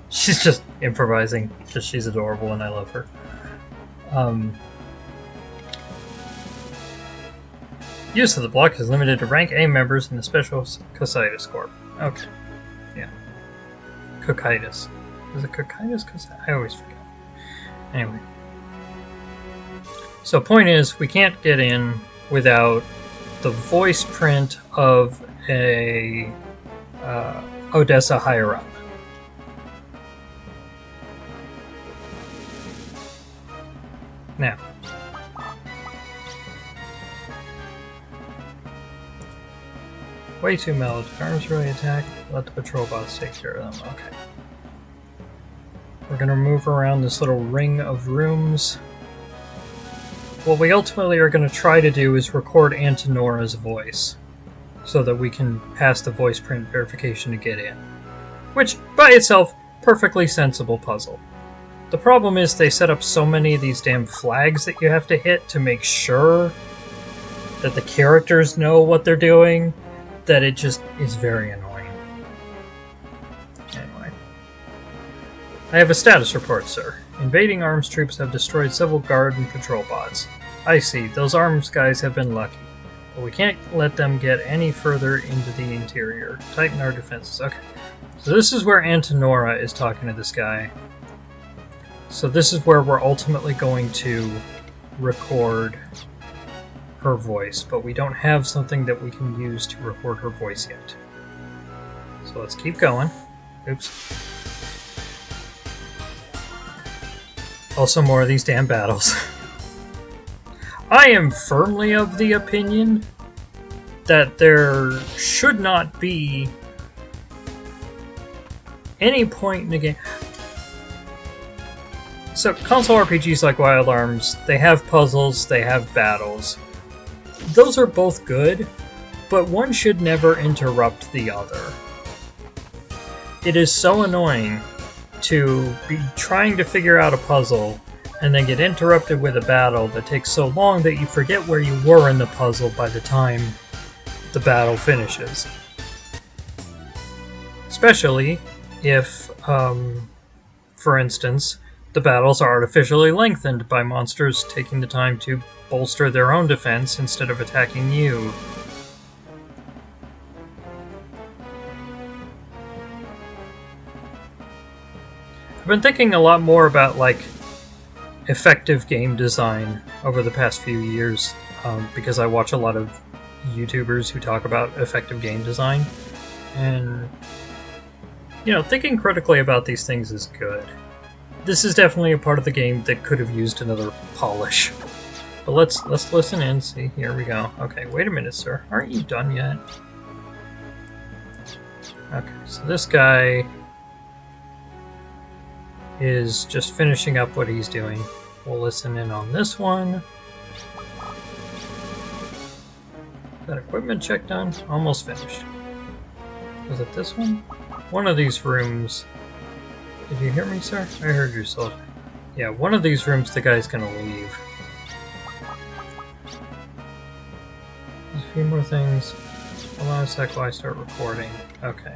She's just improvising. Just she's adorable and I love her. Use of the block is limited to rank A members in the Special Cositis Corps. Okay. Yeah. Cocitis. Is it Cocitis? I always forget. Anyway. So point is, we can't get in without the voice print of a Odessa higher up. Now, way too mellow. Arms really attack. Let the patrol bots take care of them. Okay. We're gonna move around this little ring of rooms. What we ultimately are gonna try to do is record Antinora's voice, so that we can pass the voice print verification to get in. Which, by itself, perfectly sensible puzzle. The problem is they set up so many of these damn flags that you have to hit to make sure that the characters know what they're doing, that it just is very annoying. Anyway. I have a status report, sir. Invading arms troops have destroyed several guard and patrol bots. I see, those arms guys have been lucky. But we can't let them get any further into the interior. Tighten our defenses. Okay. So this is where Antinora is talking to this guy. So this is where we're ultimately going to record her voice, but we don't have something that we can use to record her voice yet. So let's keep going. Oops. Also more of these damn battles. I am firmly of the opinion that there should not be any point in the game. So, console RPGs like Wild Arms, they have puzzles, they have battles. Those are both good, but one should never interrupt the other. It is so annoying to be trying to figure out a puzzle and then get interrupted with a battle that takes so long that you forget where you were in the puzzle by the time the battle finishes. Especially if, for instance, the battles are artificially lengthened by monsters taking the time to bolster their own defense instead of attacking you. I've been thinking a lot more about, like, effective game design over the past few years, because I watch a lot of YouTubers who talk about effective game design, and, you know, thinking critically about these things is good. This is definitely a part of the game that could have used another polish. But let's listen in, see, here we go. Okay, wait a minute, sir. Aren't you done yet? Okay, so this guy is just finishing up what he's doing. We'll listen in on this one. Is that equipment check done? Almost finished. Was it this one? One of these rooms. Did you hear me, sir? I heard you, soldier. Yeah, one of these rooms the guy's gonna leave. There's a few more things. Hold on a sec while I start recording. Okay.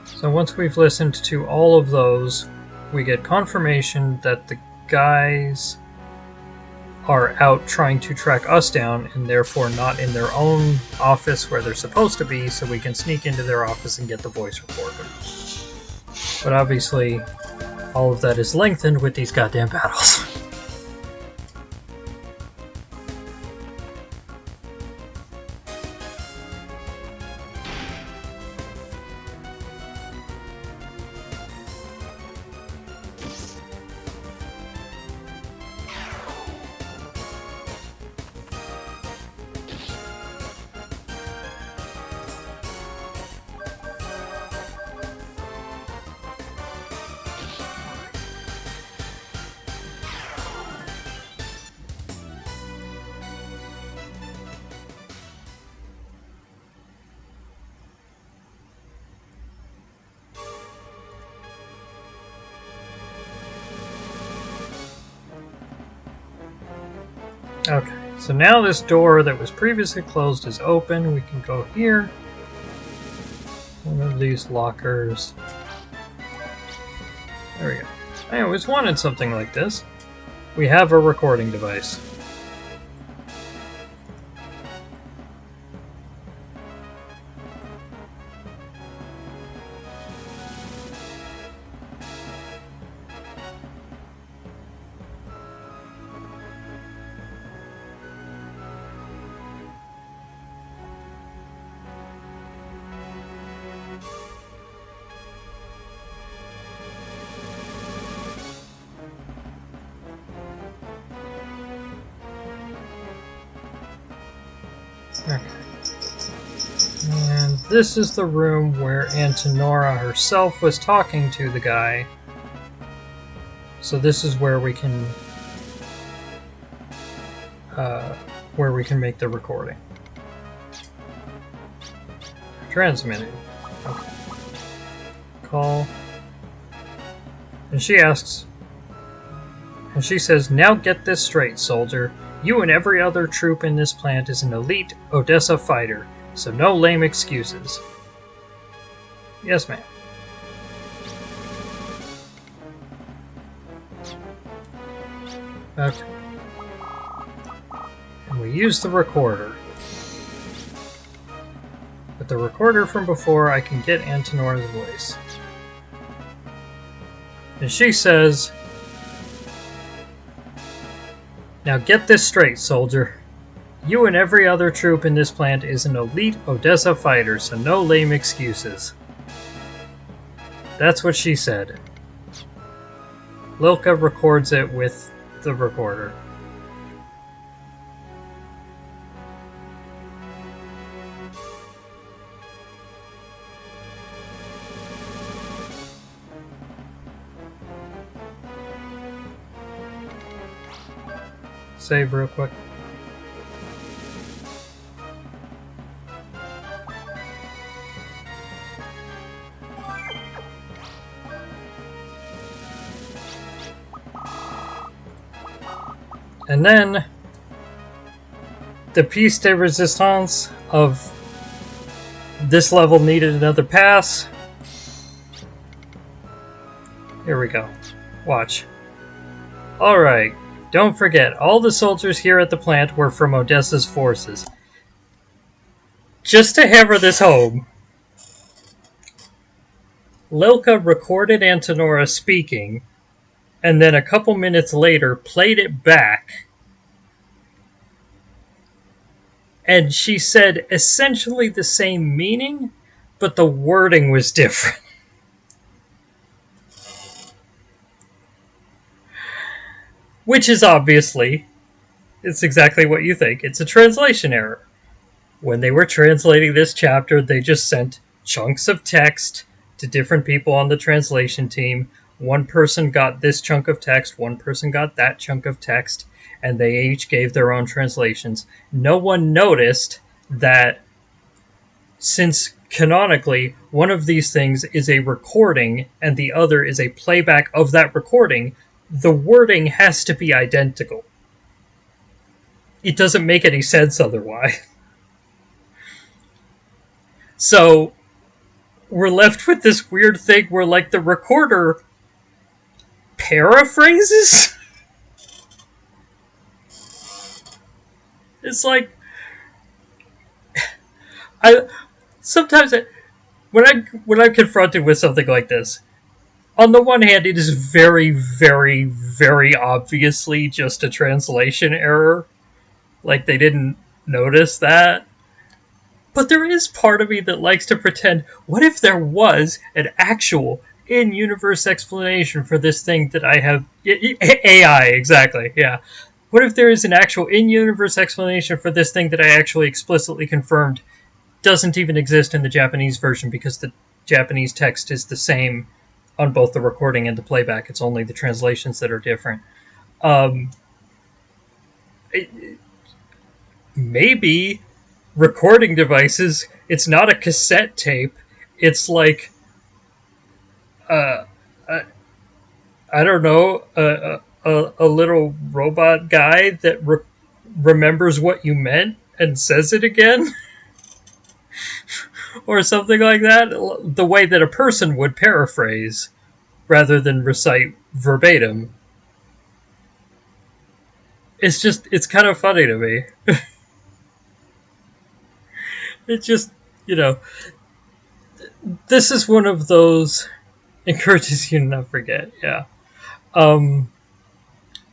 So once we've listened to all of those, we get confirmation that the guys are out trying to track us down and therefore not in their own office where they're supposed to be, so we can sneak into their office and get the voice recorder. But obviously, all of that is lengthened with these goddamn battles. Okay, so now this door that was previously closed is open. We can go here. One of these lockers. There we go. I always wanted something like this. We have a recording device. Okay. And this is the room where Antonora herself was talking to the guy. So this is where we can make the recording. Transmitting. Okay. Call. And she asks, and she says, "Now get this straight, soldier. You and every other troop in this plant is an elite Odessa fighter, so no lame excuses." Yes, ma'am. Okay. And we use the recorder. With the recorder from before, I can get Antonora's voice. And she says, "Now get this straight, soldier. You and every other troop in this plant is an elite Odessa fighter, so no lame excuses." That's what she said. Lilka records it with the recorder. Save real quick. And then the piece de resistance of this level needed another pass. Here we go. Watch. Alright, don't forget, all the soldiers here at the plant were from Odessa's forces. Just to hammer this home, Lilka recorded Antonora speaking, and then a couple minutes later played it back, and she said essentially the same meaning, but the wording was different. Which is obviously, it's exactly what you think. It's a translation error. When they were translating this chapter, they just sent chunks of text to different people on the translation team. One person got this chunk of text, one person got that chunk of text, and they each gave their own translations. No one noticed that since canonically one of these things is a recording and the other is a playback of that recording, the wording has to be identical. It doesn't make any sense otherwise. So we're left with this weird thing where, like, the recorder paraphrases? It's like, when I'm confronted with something like this, on the one hand, it is very, very, very obviously just a translation error. Like, they didn't notice that. But there is part of me that likes to pretend, what if there was an actual in-universe explanation for this thing that I have... AI, exactly, yeah. What if there is an actual in-universe explanation for this thing that I actually explicitly confirmed doesn't even exist in the Japanese version because the Japanese text is the same on both the recording and the playback. It's only the translations that are different. Maybe recording devices, it's not a cassette tape, it's like I don't know, a little robot guy that remembers what you meant and says it again. Or something like that. The way that a person would paraphrase rather than recite verbatim. It's kind of funny to me. It just, you know, this is one of those encourages you to not forget. Yeah.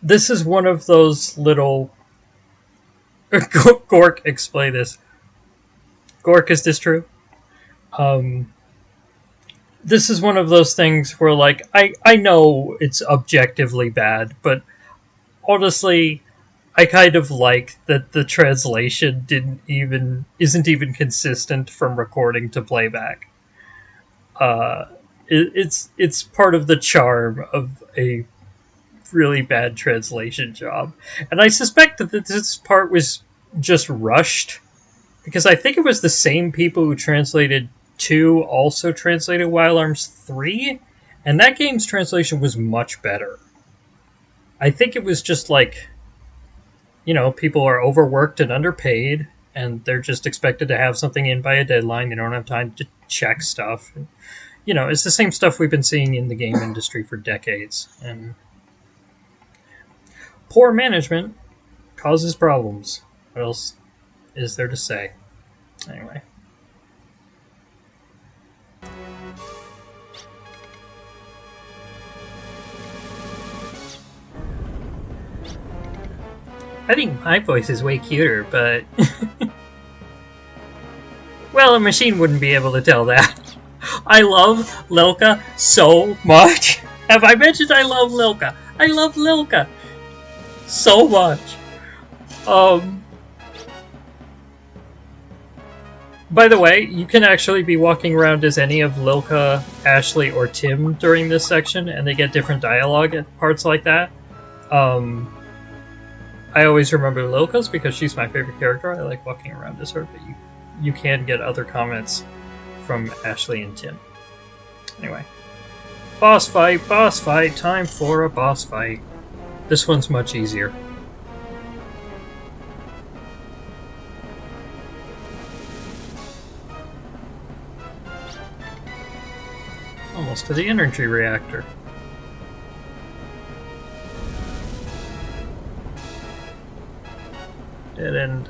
This is one of those little. Gork, explain this. Gork, is this true? This is one of those things where, like, I know it's objectively bad, but honestly, I kind of like that the translation isn't even consistent from recording to playback. It's part of the charm of a really bad translation job, and I suspect that this part was just rushed because I think it was the same people who translated 2 also translated Wild Arms 3, and that game's translation was much better. I think it was just like, people are overworked and underpaid, and they're just expected to have something in by a deadline. They don't have time to check stuff. It's the same stuff we've been seeing in the game industry for decades. And poor management causes problems. What else is there to say? Anyway. I think my voice is way cuter, but... well, a machine wouldn't be able to tell that. I love Lilka so much. Have I mentioned I love Lilka? I love Lilka so much. By the way, you can actually be walking around as any of Lilka, Ashley, or Tim during this section, and they get different dialogue at parts like that. I always remember Lilka's because she's my favorite character. I like walking around as her, but you can get other comments from Ashley and Tim. Anyway. Boss fight, time for a boss fight. This one's much easier. Almost to the energy reactor. Dead end.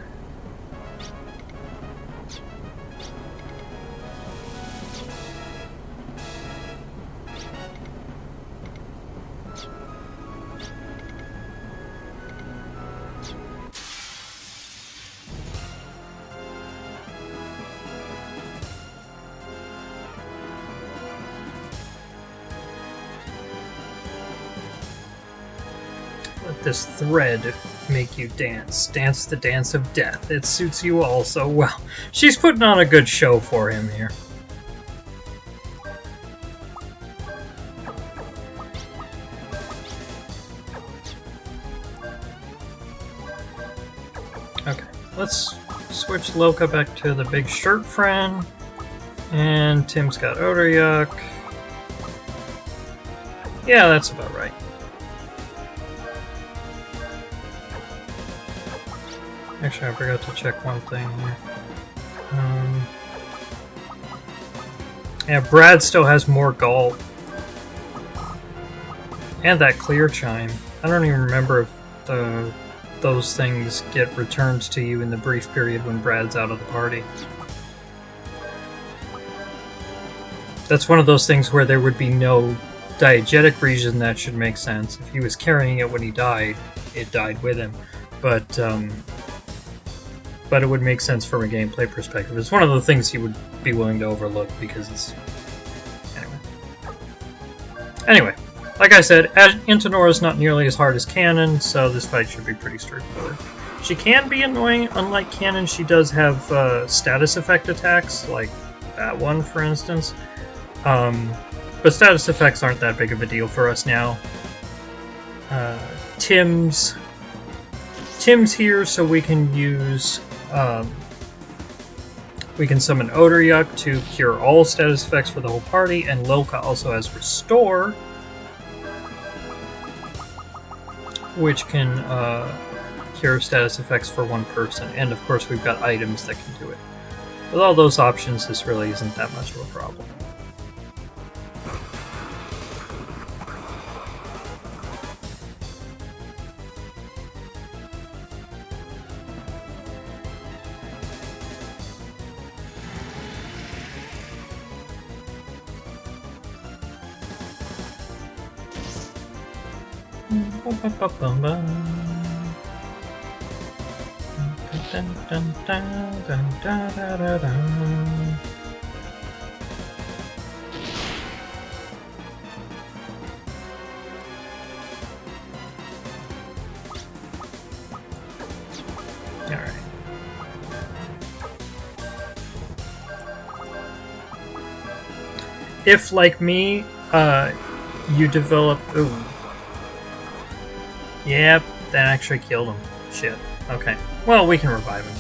Let this thread make you dance. Dance the dance of death. It suits you all so well. She's putting on a good show for him here. Okay, let's switch Loka back to the big shirt friend. And Tim's got Odor Yuck. Yeah, that's about right. Actually, I forgot to check one thing here. Yeah, Brad still has more galt. And that clear chime. I don't even remember if those things get returned to you in the brief period when Brad's out of the party. That's one of those things where there would be no diegetic reason that should make sense. If he was carrying it when he died, it died with him. But it would make sense from a gameplay perspective. It's one of the things you would be willing to overlook because it's... Anyway, like I said, Antenora is not nearly as hard as Kanon, so this fight should be pretty straightforward. She can be annoying. Unlike Kanon, she does have status effect attacks, like that one, for instance. But status effects aren't that big of a deal for us now. Tim's here, so we can use... we can summon Odor Yuck to cure all status effects for the whole party, and Lilka also has Restore, which can cure status effects for one person, and of course we've got items that can do it. With all those options, this really isn't that much of a problem. Alright. If, like me, you develop... Ooh. Yep, that actually killed him. Shit. Okay. Well, we can revive him.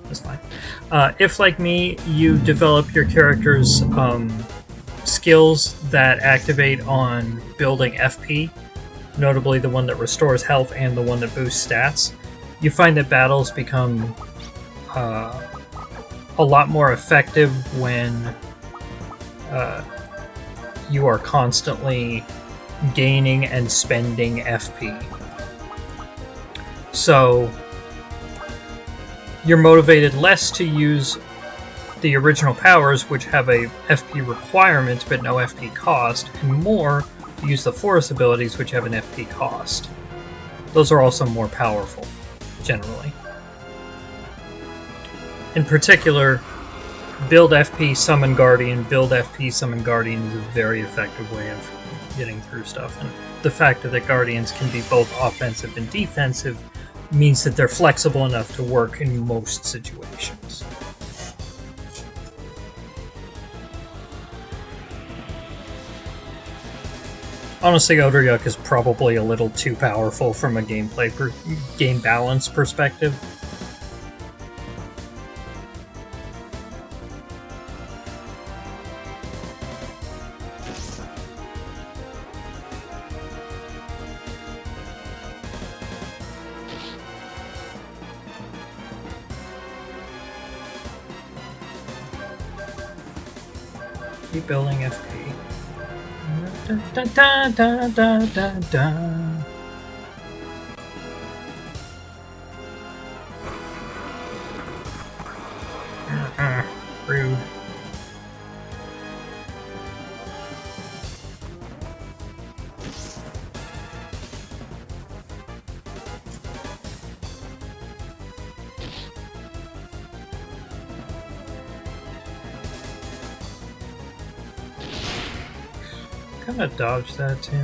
That's fine. If, like me, you develop your character's skills that activate on building FP, notably the one that restores health and the one that boosts stats, you find that battles become a lot more effective when you are constantly gaining and spending FP. So you're motivated less to use the original powers, which have a FP requirement but no FP cost, and more to use the force abilities, which have an FP cost. Those are also more powerful, generally. In particular, build FP, summon Guardian, build FP, summon Guardian is a very effective way of getting through stuff. And the fact that Guardians can be both offensive and defensive means that they're flexible enough to work in most situations. Honestly, Odryuk is probably a little too powerful from a game balance perspective. Keep building FP. Da, da, da, da, da, da. Rude. Kinda dodge that too.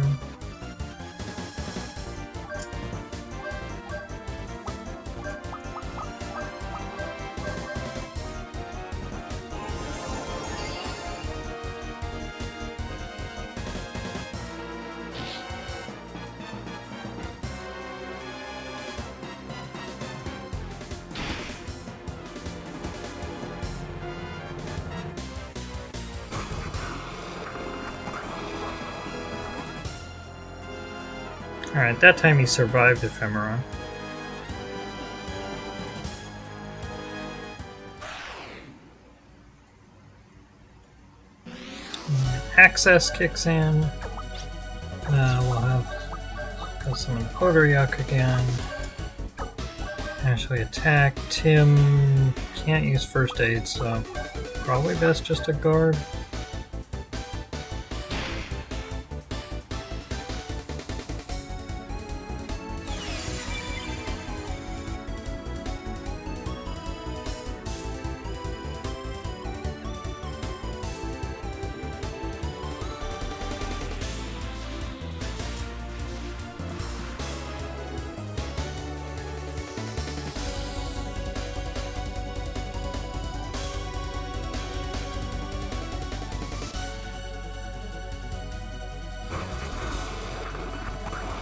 Alright, that time he survived Ephemeron. Access kicks in. We'll have go summon Odryuk again. Actually attack. Tim can't use first aid, so probably best just to guard.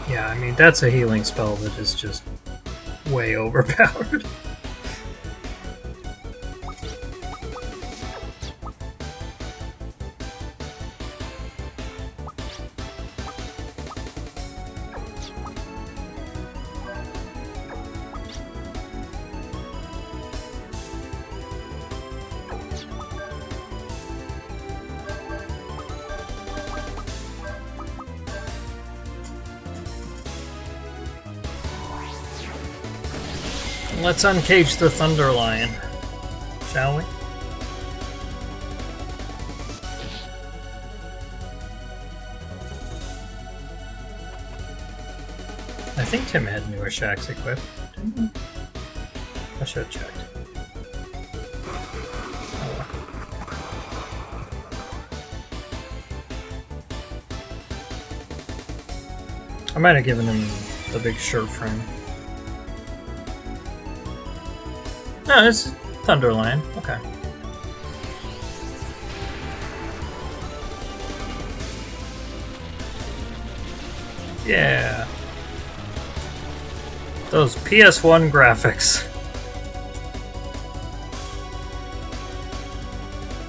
Yeah, I mean, that's a healing spell that is just way overpowered. Let's uncage the Thunder Lion, shall we? I think Tim had newer shacks equipped. I should have checked. Oh, well. I might have given him the big shirt frame. No, it's Thunder Lion. Okay. Yeah. Those PS1 graphics.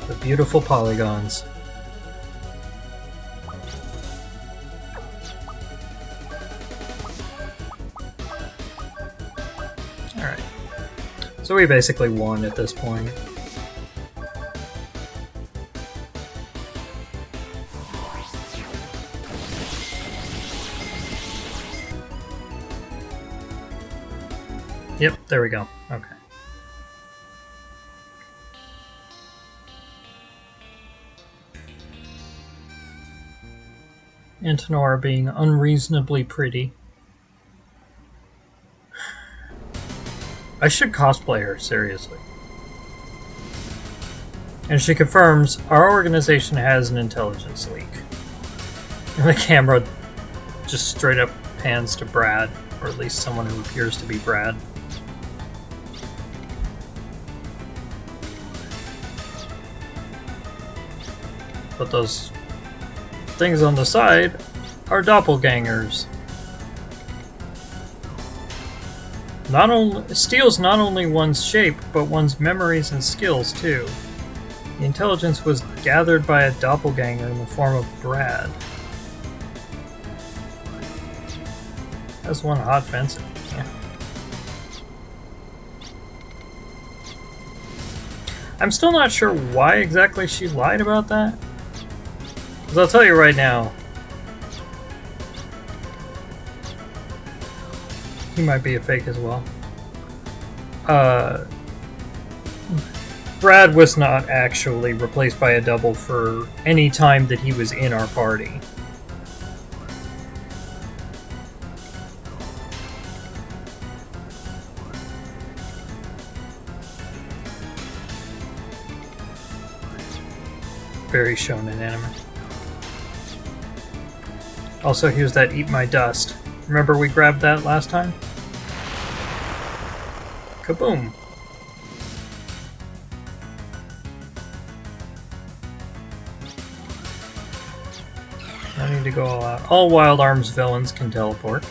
The beautiful polygons. Alright. So we basically won at this point. Yep, there we go. Okay. Antonora being unreasonably pretty. I should cosplay her, seriously. And she confirms, our organization has an intelligence leak. And the camera just straight up pans to Brad, or at least someone who appears to be Brad. But those things on the side are doppelgangers. Steals not only one's shape, but one's memories and skills too. The intelligence was gathered by a doppelganger in the form of Brad. That's one hot fence. Yeah. I'm still not sure why exactly she lied about that. Because I'll tell you right now, he might be a fake as well. Brad was not actually replaced by a double for any time that he was in our party. Very shonen anime. Also, here's that Eat My Dust. Remember we grabbed that last time? Kaboom! I need to go all out. All Wild Arms villains can teleport.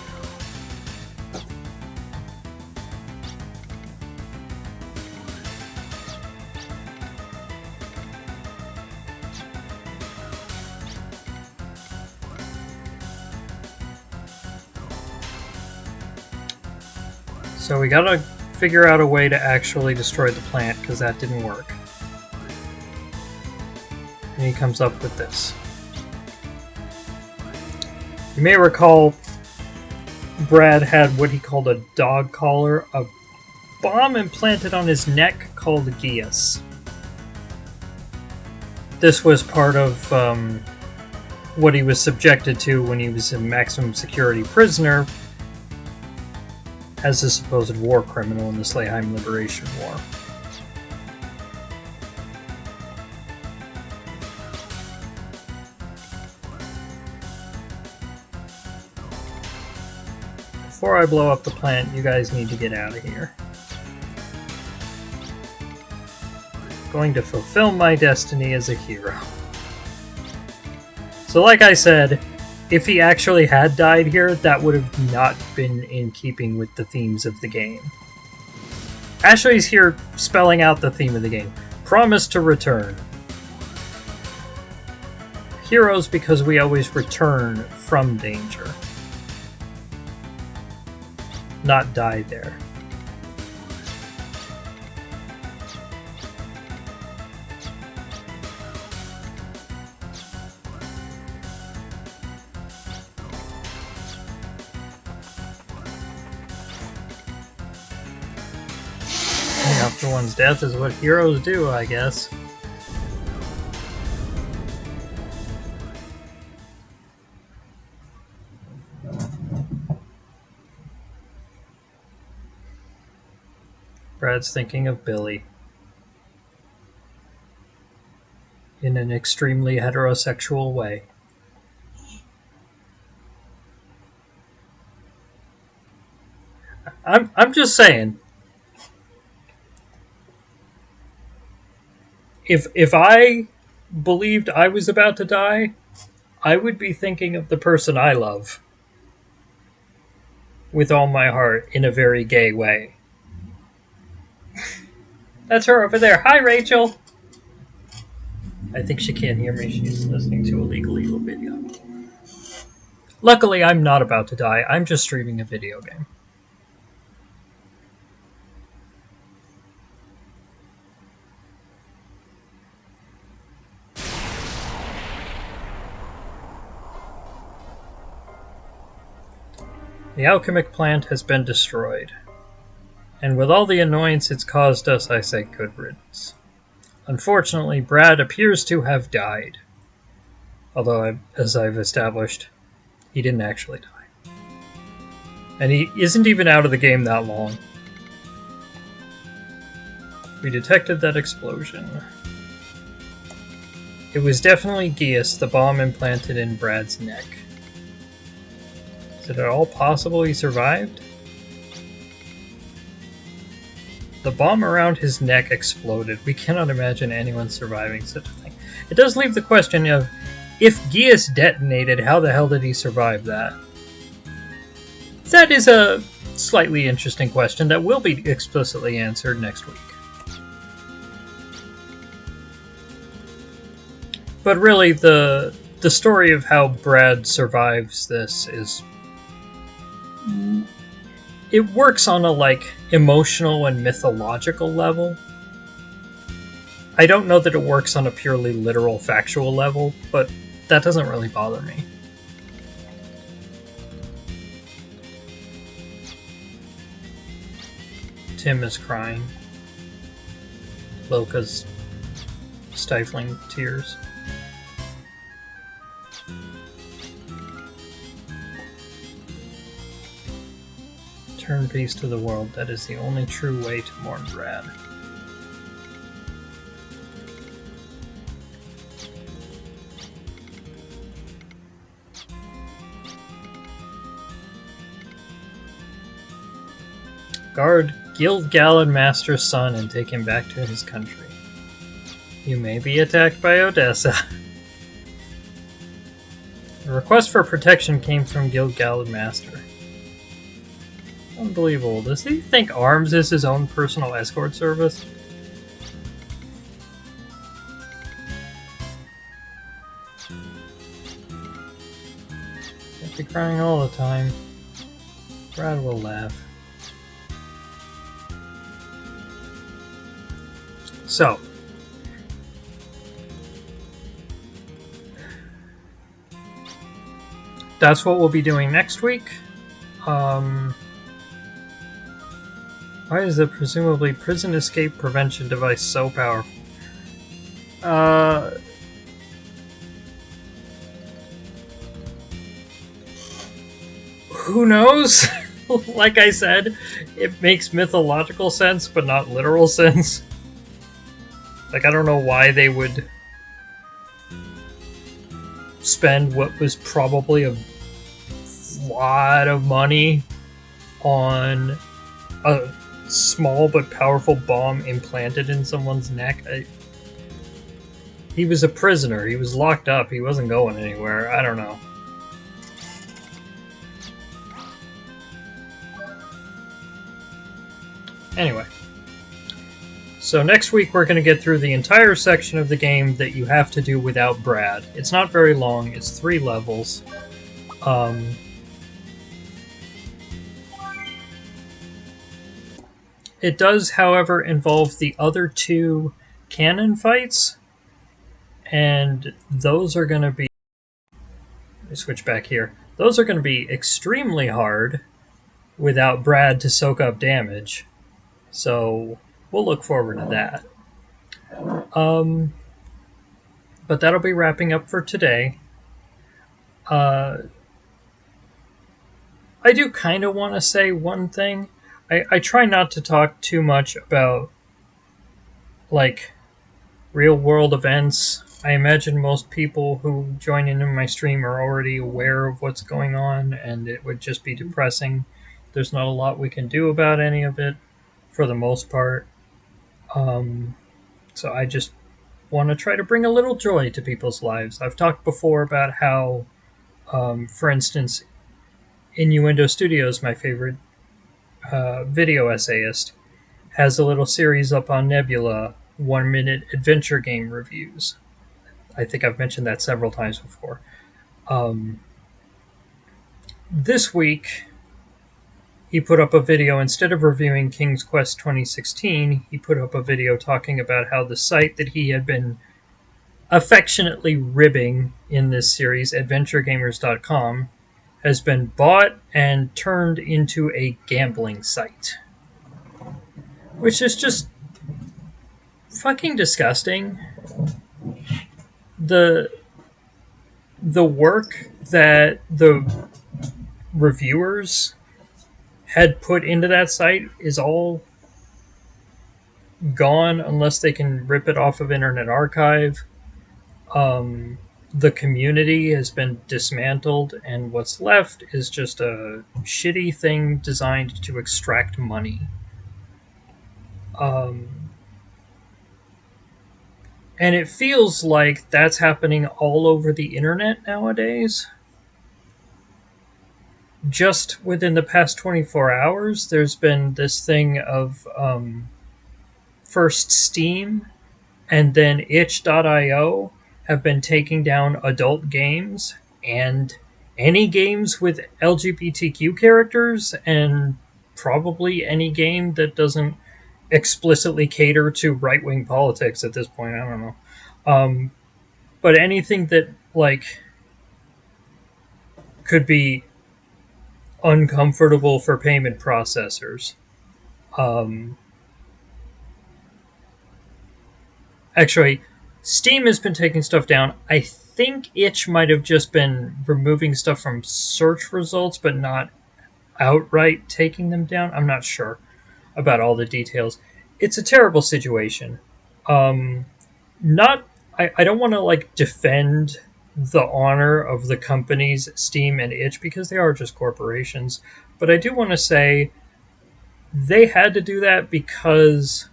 So we gotta figure out a way to actually destroy the plant, because that didn't work. And he comes up with this. You may recall Brad had what he called a dog collar, a bomb implanted on his neck called Gias. This was part of what he was subjected to when he was a maximum security prisoner as a supposed war criminal in the Slayheim Liberation War. Before I blow up the plant, you guys need to get out of here. I'm going to fulfill my destiny as a hero. So like I said, if he actually had died here, that would have not been in keeping with the themes of the game. Ashley's here spelling out the theme of the game. Promise to return. Heroes because we always return from danger. Not die there. after one's death is what heroes do, I guess. Brad's thinking of Billy in an extremely heterosexual way. I'm just saying, if I believed I was about to die, I would be thinking of the person I love with all my heart in a very gay way. That's her over there. Hi, Rachel. I think she can't hear me. She's listening to a legal video. Luckily, I'm not about to die. I'm just streaming a video game. The Alchemic Plant has been destroyed. And with all the annoyance it's caused us, I say good riddance. Unfortunately, Brad appears to have died. Although, as I've established, he didn't actually die. And he isn't even out of the game that long. We detected that explosion. It was definitely Geas, the bomb implanted in Brad's neck. Is it at all possible he survived? The bomb around his neck exploded. We cannot imagine anyone surviving such a thing. It does leave the question of, if Geas detonated, how the hell did he survive that? That is a slightly interesting question that will be explicitly answered next week. But really, the story of how Brad survives this is... it works on a, emotional and mythological level. I don't know that it works on a purely literal, factual level, but that doesn't really bother me. Tim is crying. Loka's stifling tears. Turn peace to the world. That is the only true way to mourn Brad. Guard Guild-Gallon Master's son and take him back to his country. You may be attacked by Odessa. The request for protection came from Guild-Gallon Master. Unbelievable. Does he think ARMS is his own personal escort service? Can't be crying all the time. Brad will laugh. So, that's what we'll be doing next week. Why is the presumably prison escape prevention device so powerful? Who knows? Like I said, it makes mythological sense, but not literal sense. I don't know why they would spend what was probably a lot of money on a small but powerful bomb implanted in someone's neck. He was a prisoner. He was locked up. He wasn't going anywhere. I don't know. Anyway. So next week we're going to get through the entire section of the game that you have to do without Brad. It's not very long. It's 3 levels. It does, however, involve the other 2 Kanon fights. And those are going to be... Let me switch back here. Those are going to be extremely hard without Brad to soak up damage. So... we'll look forward to that. But that'll be wrapping up for today. I do kind of want to say one thing. I try not to talk too much about, like, real world events. I imagine most people who join into my stream are already aware of what's going on, and it would just be depressing. There's not a lot we can do about any of it, for the most part. So I just want to try to bring a little joy to people's lives. I've talked before about how, for instance, Innuendo Studios, my favorite video essayist, has a little series up on Nebula, 1-minute adventure game reviews. I think I've mentioned that several times before. This week, he put up a video, instead of reviewing King's Quest 2016, he put up a video talking about how the site that he had been affectionately ribbing in this series, adventuregamers.com, has been bought and turned into a gambling site. Which is just fucking disgusting. The work that the reviewers had put into that site is all gone unless they can rip it off of Internet Archive. The community has been dismantled, and what's left is just a shitty thing designed to extract money. And it feels like that's happening all over the internet nowadays. Just within the past 24 hours, there's been this thing of first Steam and then itch.io have been taking down adult games and any games with LGBTQ characters, and probably any game that doesn't explicitly cater to right-wing politics at this point. I don't know. But anything that, like, could be uncomfortable for payment processors. Actually, Steam has been taking stuff down. I think itch might have just been removing stuff from search results, but not outright taking them down. I'm not sure about all the details. It's a terrible situation. I don't want to, like, defend the honor of the companies Steam and itch, because they are just corporations, but I do want to say they had to do that because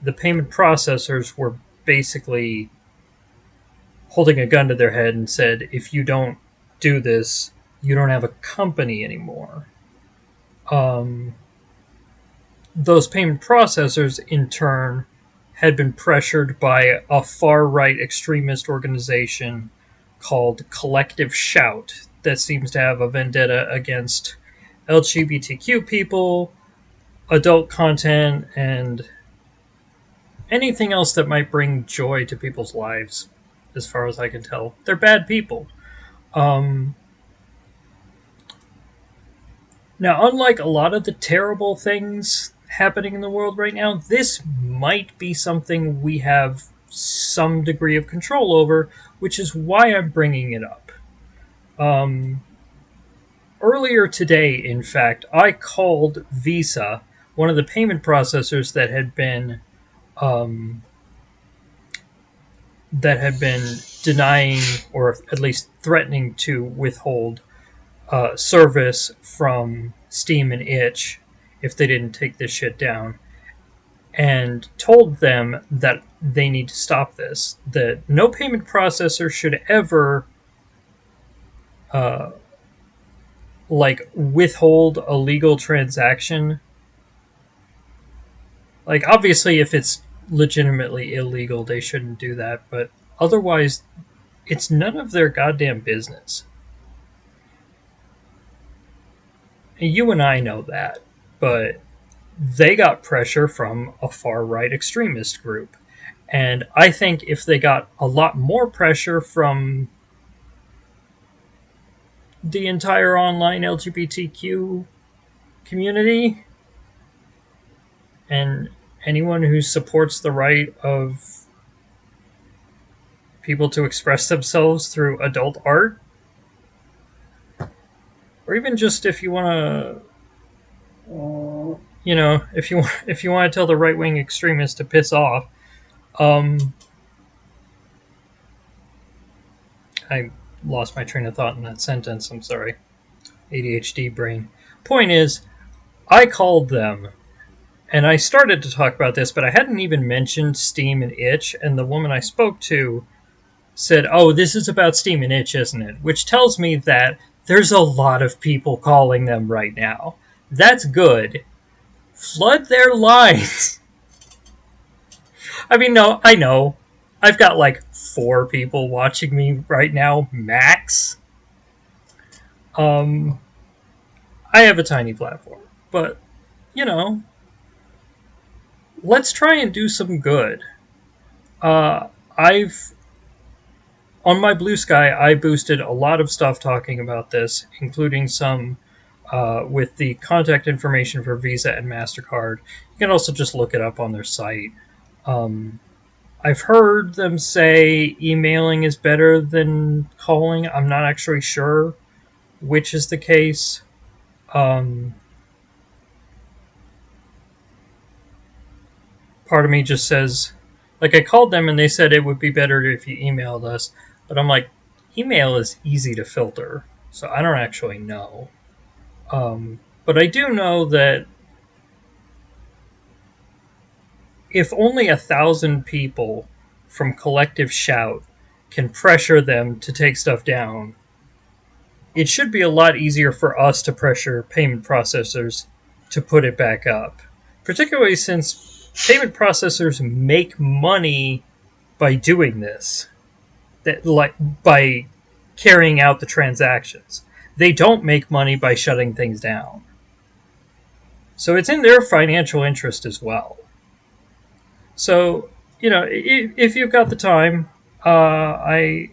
the payment processors were basically holding a gun to their head and said, if you don't do this, you don't have a company anymore. Those payment processors, in turn, had been pressured by a far-right extremist organization called Collective Shout that seems to have a vendetta against LGBTQ people, adult content, and anything else that might bring joy to people's lives, as far as I can tell. They're bad people. Now, unlike a lot of the terrible things happening in the world right now, this might be something we have some degree of control over, which is why I'm bringing it up. Earlier today, in fact, I called Visa, one of the payment processors that had been denying, or at least threatening to withhold service from Steam and itch if they didn't take this shit down, and told them that they need to stop this, that no payment processor should ever withhold a legal transaction. Like, obviously, if it's legitimately illegal, they shouldn't do that, but otherwise, it's none of their goddamn business. And you and I know that, but they got pressure from a far-right extremist group. And I think if they got a lot more pressure from the entire online LGBTQ community and anyone who supports the right of people to express themselves through adult art, or even just if you want to, if you want to tell the right wing extremists to piss off. I lost my train of thought in that sentence. I'm sorry. ADHD brain. Point is, I called them and I started to talk about this, but I hadn't even mentioned Steam and Itch, and the woman I spoke to said, "Oh, this is about Steam and Itch, isn't it?" Which tells me that there's a lot of people calling them right now. That's good. Flood their lines. I mean, no, I know. I've got like 4 people watching me right now, max. I have a tiny platform, but, you know, let's try and do some good. I've on my Blue Sky, I boosted a lot of stuff talking about this, including some with the contact information for Visa and MasterCard. You can also just look it up on their site. I've heard them say emailing is better than calling. I'm not actually sure which is the case. Part of me just says, like, I called them and they said it would be better if you emailed us. But I'm like, email is easy to filter. So I don't actually know. But I do know that if only 1,000 people from Collective Shout can pressure them to take stuff down, it should be a lot easier for us to pressure payment processors to put it back up. Particularly since payment processors make money by doing this. By carrying out the transactions. They don't make money by shutting things down. So it's in their financial interest as well. So, if you've got the time, I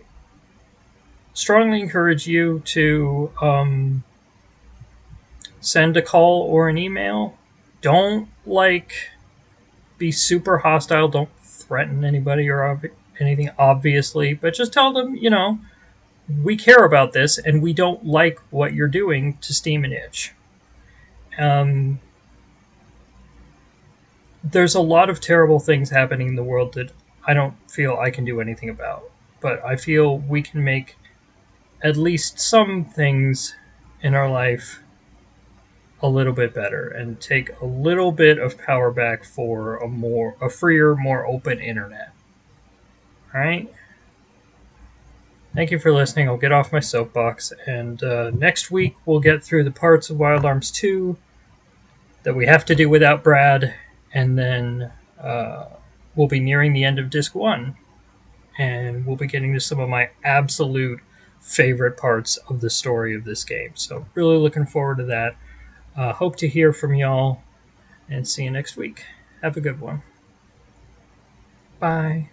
strongly encourage you to send a call or an email. Don't, be super hostile. Don't threaten anybody or anything, obviously. But just tell them, we care about this and we don't like what you're doing to Steam and Itch. There's a lot of terrible things happening in the world that I don't feel I can do anything about. But I feel we can make at least some things in our life a little bit better and take a little bit of power back for a freer, more open internet. All right? Thank you for listening. I'll get off my soapbox, and next week we'll get through the parts of Wild Arms 2 that we have to do without Brad, and then we'll be nearing the end of Disc 1, and we'll be getting to some of my absolute favorite parts of the story of this game. So really looking forward to that. Hope to hear from y'all, and see you next week. Have a good one. Bye.